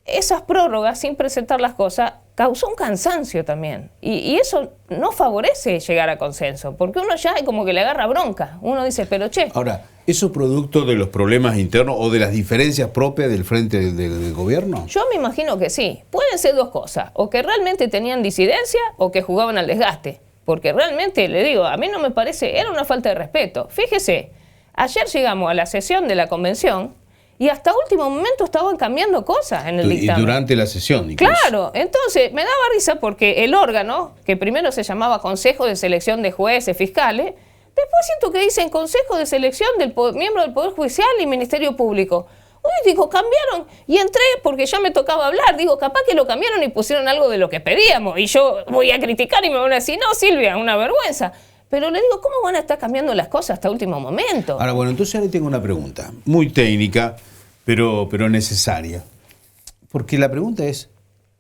Esas prórrogas, sin presentar las cosas, causó un cansancio también. Y eso no favorece llegar a consenso, porque uno ya como que le agarra bronca. Uno dice, pero che... Ahora, ¿eso producto de los problemas internos o de las diferencias propias del frente del gobierno? Yo me imagino que sí. Pueden ser 2 cosas. O que realmente tenían disidencia o que jugaban al desgaste. Porque realmente, le digo, a mí no me parece... Era una falta de respeto. Fíjese, ayer llegamos a la sesión de la convención y hasta último momento estaban cambiando cosas en el dictamen. Y durante la sesión, incluso. Claro, entonces me daba risa porque el órgano, que primero se llamaba Consejo de Selección de Jueces, Fiscales, después siento que dicen Consejo de Selección del Miembro del Poder Judicial y Ministerio Público. Uy, digo, cambiaron, y entré porque ya me tocaba hablar, digo, capaz que lo cambiaron y pusieron algo de lo que pedíamos, y yo voy a criticar y me van a decir, no, Silvia, una vergüenza. Pero le digo, ¿cómo van a estar cambiando las cosas hasta último momento? Ahora, bueno, entonces ahora tengo una pregunta, muy técnica, pero necesaria. Porque la pregunta es,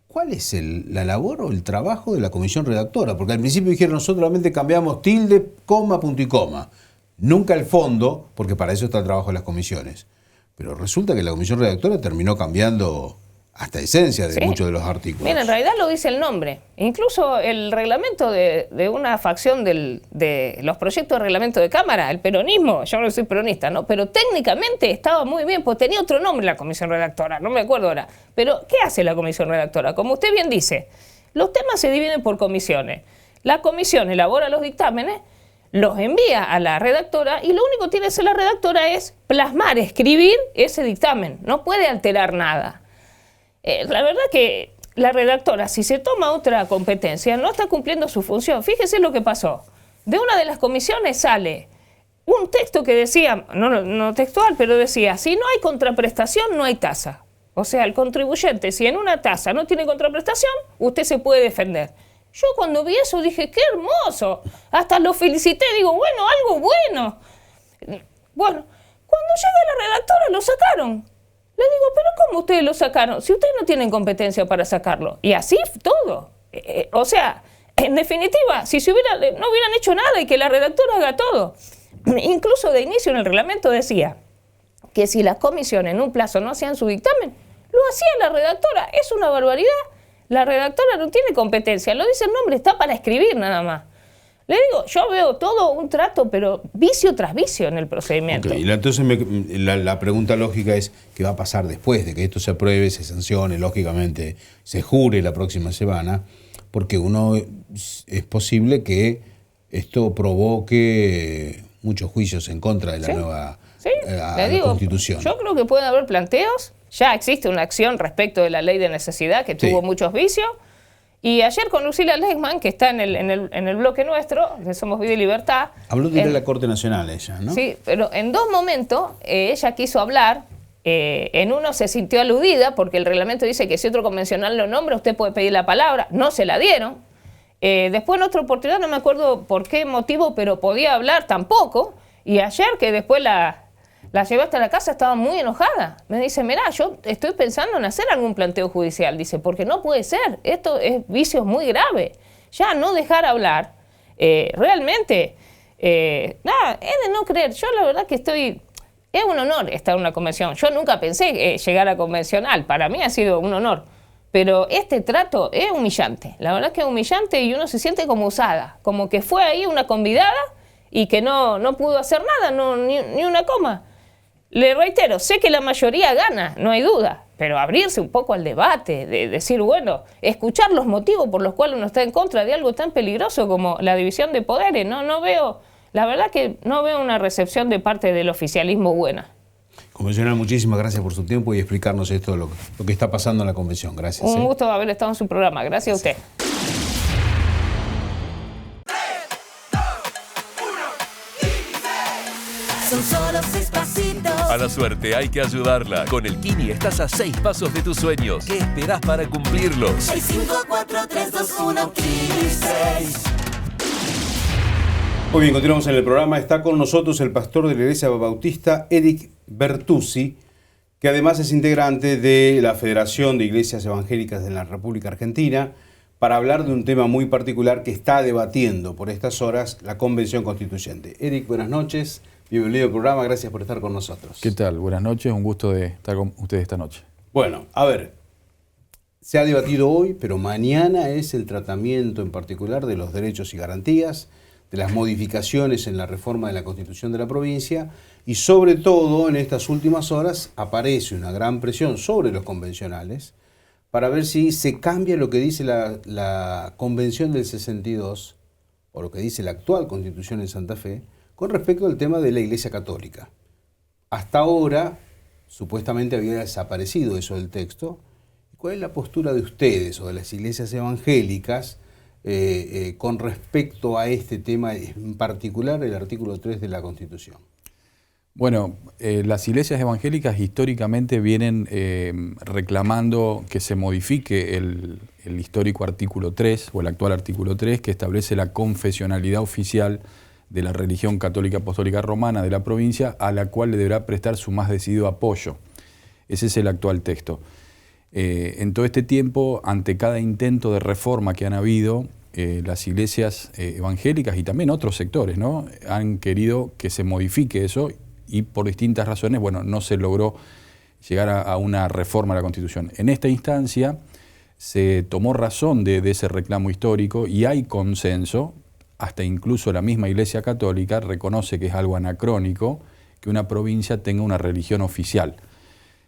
¿cuál es la labor o el trabajo de la comisión redactora? Porque al principio dijeron, nosotros solamente cambiamos tilde, coma, punto y coma. Nunca el fondo, porque para eso está el trabajo de las comisiones. Pero resulta que la comisión redactora terminó cambiando hasta esencia de muchos de los artículos. Mira, en realidad lo dice el nombre. Incluso el reglamento de una facción de los proyectos de reglamento de Cámara, el peronismo, yo no soy peronista, ¿no? Pero técnicamente estaba muy bien, pues tenía otro nombre la comisión redactora, no me acuerdo ahora. Pero, ¿qué hace la comisión redactora? Como usted bien dice, los temas se dividen por comisiones. La comisión elabora los dictámenes, los envía a la redactora y lo único que tiene que hacer la redactora es plasmar, escribir ese dictamen. No puede alterar nada. La verdad que la redactora, si se toma otra competencia, no está cumpliendo su función. Fíjese lo que pasó. De una de las comisiones sale un texto que decía, no textual, pero decía, si no hay contraprestación, no hay tasa. O sea, el contribuyente, si en una tasa no tiene contraprestación, usted se puede defender. Yo cuando vi eso dije, ¡qué hermoso! Hasta lo felicité, digo, bueno, algo bueno. Bueno, cuando llega la redactora lo sacaron. Le digo, ¿pero cómo ustedes lo sacaron? Si ustedes no tienen competencia para sacarlo. Y así todo. O sea, en definitiva, si no hubieran hecho nada y que la redactora haga todo. Incluso de inicio en el reglamento decía que si las comisiones en un plazo no hacían su dictamen, lo hacía la redactora. Es una barbaridad. La redactora no tiene competencia, lo dice el nombre, está para escribir nada más. Le digo, yo veo todo un trato, pero vicio tras vicio en el procedimiento. Okay. Entonces la pregunta lógica es, ¿qué va a pasar después de que esto se apruebe, se sancione, lógicamente se jure la próxima semana? Porque es posible que esto provoque muchos juicios en contra de la nueva Constitución. Yo creo que puede haber planteos. Ya existe una acción respecto de la ley de necesidad que tuvo muchos vicios. Y ayer con Lucila Lexman, que está en el bloque nuestro, de Somos Vida y Libertad. Habló de ir a la Corte Nacional ella, ¿no? Sí, pero en dos momentos ella quiso hablar. En uno se sintió aludida porque el reglamento dice que si otro convencional lo nombra, usted puede pedir la palabra. No se la dieron. Después en otra oportunidad, no me acuerdo por qué motivo, pero podía hablar tampoco. Y ayer que después la llevé hasta la casa, estaba muy enojada. Me dice, mirá, yo estoy pensando en hacer algún planteo judicial. Dice, porque no puede ser. Esto es vicios muy graves. Ya no dejar hablar. Realmente, nada, es de no creer. Yo la verdad que es un honor estar en una convención. Yo nunca pensé llegar a convencional. Para mí ha sido un honor. Pero este trato es humillante. La verdad que es humillante y uno se siente como usada. Como que fue ahí una convidada y que no pudo hacer nada, ni una coma. Le reitero, sé que la mayoría gana, no hay duda, pero abrirse un poco al debate, de decir, bueno, escuchar los motivos por los cuales uno está en contra de algo tan peligroso como la división de poderes, no veo, la verdad que no veo una recepción de parte del oficialismo buena. Convencional, muchísimas gracias por su tiempo y explicarnos esto, lo que está pasando en la convención. Gracias. Un gusto haber estado en su programa. Gracias a usted. Son solo 6 pasitos. A la suerte hay que ayudarla. Con el Kini estás a 6 pasos de tus sueños. ¿Qué esperás para cumplirlos? 6, 5, 4, 3, 2, 1, Kini 6. Muy bien, continuamos en el programa. Está con nosotros el pastor de la Iglesia Bautista, Eric Bertuzzi, que además es integrante de la Federación de Iglesias Evangélicas de la República Argentina, para hablar de un tema muy particular que está debatiendo por estas horas la Convención Constituyente. Eric, buenas noches. Bienvenido al programa, gracias por estar con nosotros. ¿Qué tal? Buenas noches, un gusto de estar con ustedes esta noche. Bueno, a ver, se ha debatido hoy, pero mañana es el tratamiento en particular de los derechos y garantías, de las modificaciones en la reforma de la Constitución de la provincia, y sobre todo en estas últimas horas aparece una gran presión sobre los convencionales para ver si se cambia lo que dice la Convención del 62, o lo que dice la actual Constitución en Santa Fe, con respecto al tema de la Iglesia Católica. Hasta ahora, supuestamente había desaparecido eso del texto. ¿Cuál es la postura de ustedes o de las iglesias evangélicas con respecto a este tema, en particular el artículo 3 de la Constitución? Bueno, las iglesias evangélicas históricamente vienen reclamando que se modifique el histórico artículo 3 o el actual artículo 3 que establece la confesionalidad oficial de la religión católica apostólica romana de la provincia, a la cual le deberá prestar su más decidido apoyo. Ese es el actual texto. En todo este tiempo, ante cada intento de reforma que han habido, las iglesias evangélicas y también otros sectores, ¿no?, han querido que se modifique eso y por distintas razones, bueno, no se logró llegar a una reforma de la Constitución. En esta instancia se tomó razón de ese reclamo histórico y hay consenso. Hasta incluso la misma Iglesia Católica reconoce que es algo anacrónico que una provincia tenga una religión oficial.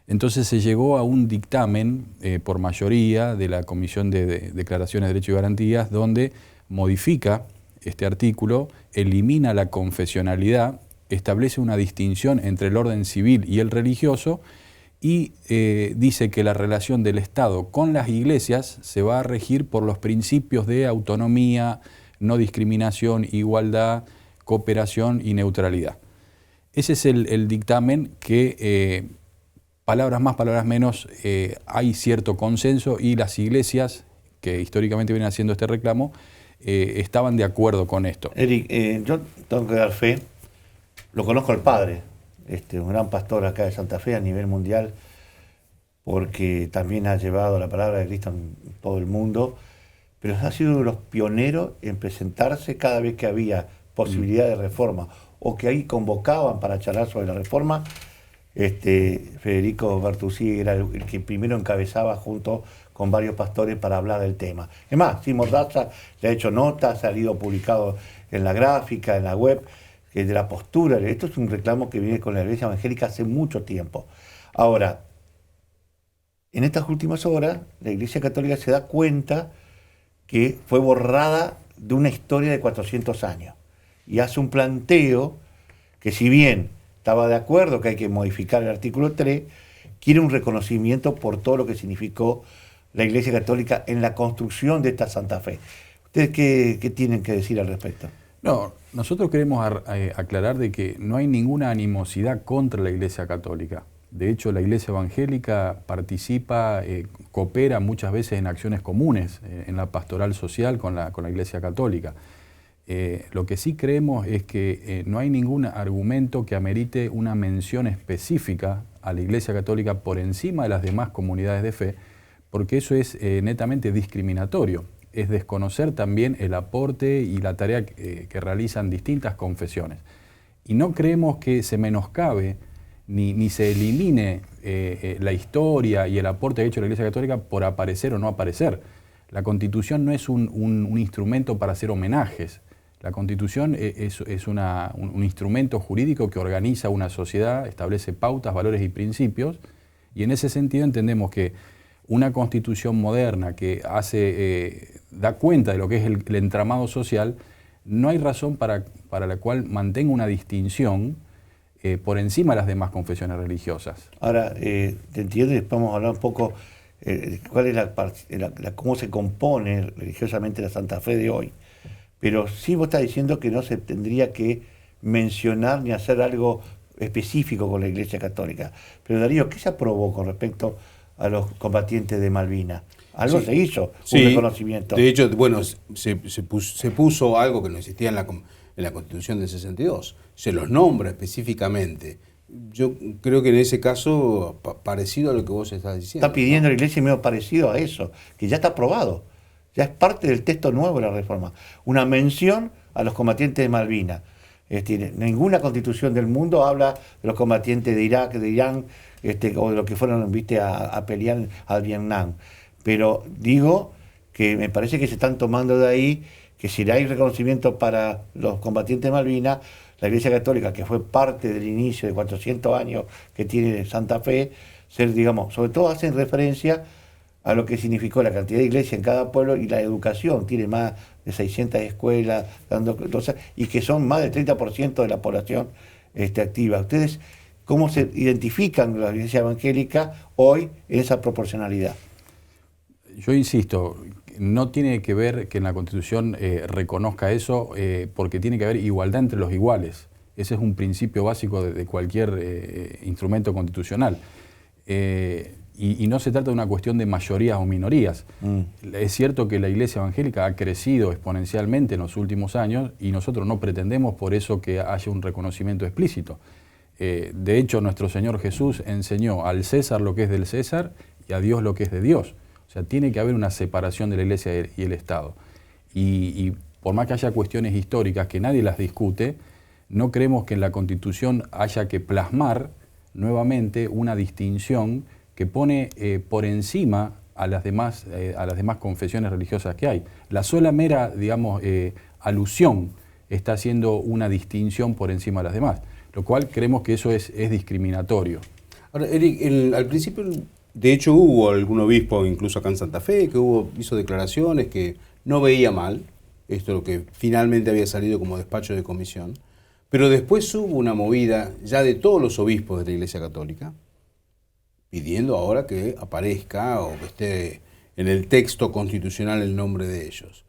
Entonces se llegó a un dictamen por mayoría de la Comisión de Declaraciones de Derechos y Garantías, donde modifica este artículo, elimina la confesionalidad, establece una distinción entre el orden civil y el religioso y dice que la relación del Estado con las iglesias se va a regir por los principios de autonomía, no discriminación, igualdad, cooperación y neutralidad. Ese es el dictamen que palabras más, palabras menos, hay cierto consenso y las iglesias que históricamente vienen haciendo este reclamo estaban de acuerdo con esto. Eric, yo tengo que dar fe, lo conozco al padre, un gran pastor acá de Santa Fe a nivel mundial, porque también ha llevado la palabra de Cristo en todo el mundo, pero ha sido uno de los pioneros en presentarse cada vez que había posibilidad de reforma o que ahí convocaban para charlar sobre la reforma. Federico Bertuzzi era el que primero encabezaba junto con varios pastores para hablar del tema. Es más, Sin Mordaza le ha hecho notas, ha salido publicado en la gráfica, en la web, que de la postura. Esto es un reclamo que viene con la Iglesia Evangélica hace mucho tiempo. Ahora, en estas últimas horas, la Iglesia Católica se da cuenta que fue borrada de una historia de 400 años y hace un planteo que, si bien estaba de acuerdo que hay que modificar el artículo 3, quiere un reconocimiento por todo lo que significó la Iglesia Católica en la construcción de esta Santa Fe. ¿Ustedes qué tienen que decir al respecto? No, nosotros queremos aclarar de que no hay ninguna animosidad contra la Iglesia Católica. De hecho, la Iglesia Evangélica participa, coopera muchas veces en acciones comunes, en la pastoral social con la Iglesia Católica. Lo que sí creemos es que no hay ningún argumento que amerite una mención específica a la Iglesia Católica por encima de las demás comunidades de fe, porque eso es netamente discriminatorio. Es desconocer también el aporte y la tarea que realizan distintas confesiones. Y no creemos que se menoscabe ni se elimine la historia y el aporte que ha hecho la Iglesia Católica por aparecer o no aparecer. La Constitución no es un instrumento para hacer homenajes. La Constitución es un instrumento jurídico que organiza una sociedad, establece pautas, valores y principios, y en ese sentido entendemos que una Constitución moderna que da cuenta de lo que es el entramado social, no hay razón para la cual mantenga una distinción por encima de las demás confesiones religiosas. Ahora, te entiendo y vamos a hablar un poco cuál es cómo se compone religiosamente la Santa Fe de hoy. Pero sí vos estás diciendo que no se tendría que mencionar ni hacer algo específico con la Iglesia Católica. Pero Darío, ¿qué se aprobó con respecto a los combatientes de Malvinas? Algo se hizo, un reconocimiento. De hecho, bueno, se puso algo que no existía en la Constitución del 62. Se los nombra específicamente. Yo creo que en ese caso, parecido a lo que vos estás diciendo. Está pidiendo la Iglesia medio parecido a eso, que ya está aprobado. Ya es parte del texto nuevo de la reforma. Una mención a los combatientes de Malvinas. Ninguna constitución del mundo habla de los combatientes de Irak, de Irán, o de los que fueron a pelear al Vietnam. Pero digo que me parece que se están tomando de ahí que si hay reconocimiento para los combatientes de Malvinas, la Iglesia Católica, que fue parte del inicio de 400 años que tiene Santa Fe, sobre todo hacen referencia a lo que significó la cantidad de iglesias en cada pueblo y la educación. Tiene más de 600 escuelas, y que son más del 30% de la población activa. ¿Ustedes cómo se identifican la Iglesia Evangélica hoy en esa proporcionalidad? Yo insisto, no tiene que ver que en la Constitución reconozca eso, porque tiene que haber igualdad entre los iguales. Ese es un principio básico de cualquier instrumento constitucional. Y no se trata de una cuestión de mayorías o minorías. Es cierto que la Iglesia Evangélica ha crecido exponencialmente en los últimos años y nosotros no pretendemos por eso que haya un reconocimiento explícito. De hecho, nuestro Señor Jesús enseñó al César lo que es del César y a Dios lo que es de Dios. O sea, tiene que haber una separación de la Iglesia y el Estado. Y por más que haya cuestiones históricas que nadie las discute, no creemos que en la Constitución haya que plasmar nuevamente una distinción que pone por encima a las demás confesiones religiosas que hay. La sola mera, alusión está haciendo una distinción por encima de las demás, lo cual creemos que eso es discriminatorio. Ahora, Eric, al principio, de hecho, hubo algún obispo, incluso acá en Santa Fe, que hizo declaraciones que no veía mal, esto es lo que finalmente había salido como despacho de comisión, pero después hubo una movida ya de todos los obispos de la Iglesia Católica, pidiendo ahora que aparezca o que esté en el texto constitucional el nombre de ellos.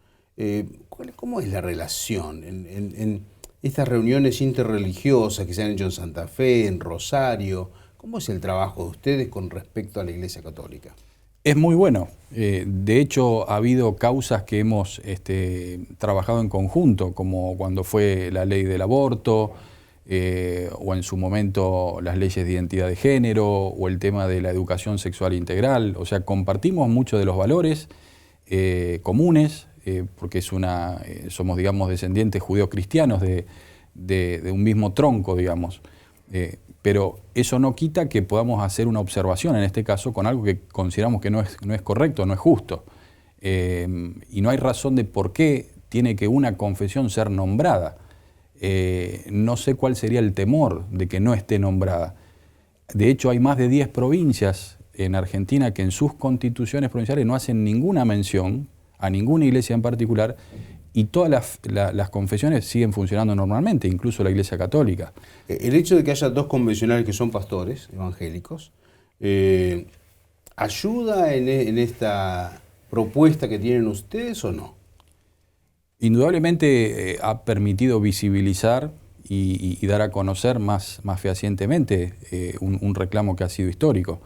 ¿Cómo es la relación en estas reuniones interreligiosas que se han hecho en Santa Fe, en Rosario? ¿Cómo es el trabajo de ustedes con respecto a la Iglesia Católica? Es muy bueno. De hecho, ha habido causas que hemos trabajado en conjunto, como cuando fue la ley del aborto, o en su momento las leyes de identidad de género, o el tema de la educación sexual integral. O sea, compartimos muchos de los valores comunes, porque somos, digamos, descendientes judeo-cristianos de un mismo tronco, digamos. Pero eso no quita que podamos hacer una observación, en este caso, con algo que consideramos que no es correcto, no es justo. Y no hay razón de por qué tiene que una confesión ser nombrada. No sé cuál sería el temor de que no esté nombrada. De hecho, hay más de 10 provincias en Argentina que en sus constituciones provinciales no hacen ninguna mención a ninguna iglesia en particular, y todas las confesiones siguen funcionando normalmente, incluso la Iglesia Católica. El hecho de que haya 2 convencionales que son pastores evangélicos, ¿ayuda en esta propuesta que tienen ustedes o no? Indudablemente ha permitido visibilizar y dar a conocer más fehacientemente un reclamo que ha sido histórico.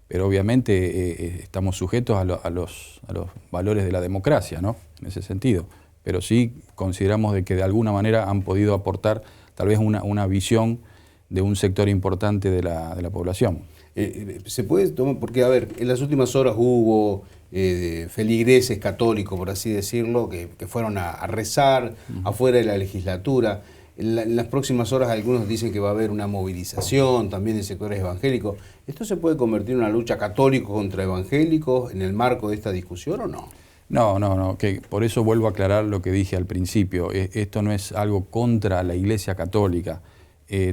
Pero obviamente estamos sujetos a los valores de la democracia, ¿no? En ese sentido. Pero sí consideramos de que de alguna manera han podido aportar tal vez una visión de un sector importante de la población. Se puede tomar, porque a ver, en las últimas horas hubo feligreses católicos, por así decirlo, que fueron a rezar afuera de la legislatura. En las próximas horas algunos dicen que va a haber una movilización también de sectores evangélicos. ¿Esto se puede convertir en una lucha católico contra evangélicos en el marco de esta discusión o no? No, que por eso vuelvo a aclarar lo que dije al principio. Esto no es algo contra la Iglesia Católica.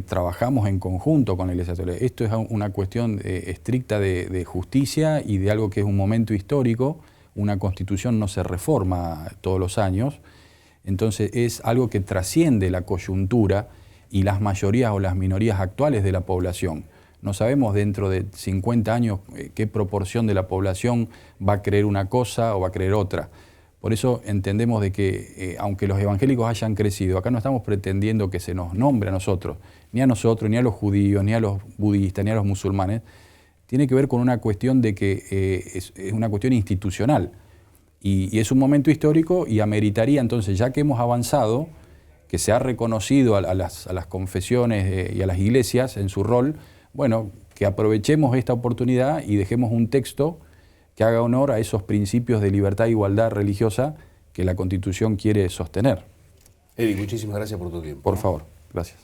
Trabajamos en conjunto con la Iglesia Católica. Esto es una cuestión estricta de justicia y de algo que es un momento histórico. Una constitución no se reforma todos los años. Entonces es algo que trasciende la coyuntura y las mayorías o las minorías actuales de la población. No sabemos dentro de 50 años qué proporción de la población va a creer una cosa o va a creer otra. Por eso entendemos de que aunque los evangélicos hayan crecido, acá no estamos pretendiendo que se nos nombre a nosotros, ni a los judíos, ni a los budistas, ni a los musulmanes. Tiene que ver con una cuestión de que es una cuestión institucional. Y es un momento histórico y ameritaría entonces, ya que hemos avanzado, que se ha reconocido a las confesiones y a las iglesias en su rol, bueno, que aprovechemos esta oportunidad y dejemos un texto que haga honor a esos principios de libertad e igualdad religiosa que la Constitución quiere sostener. Eric, muchísimas gracias por tu tiempo. Por favor, gracias.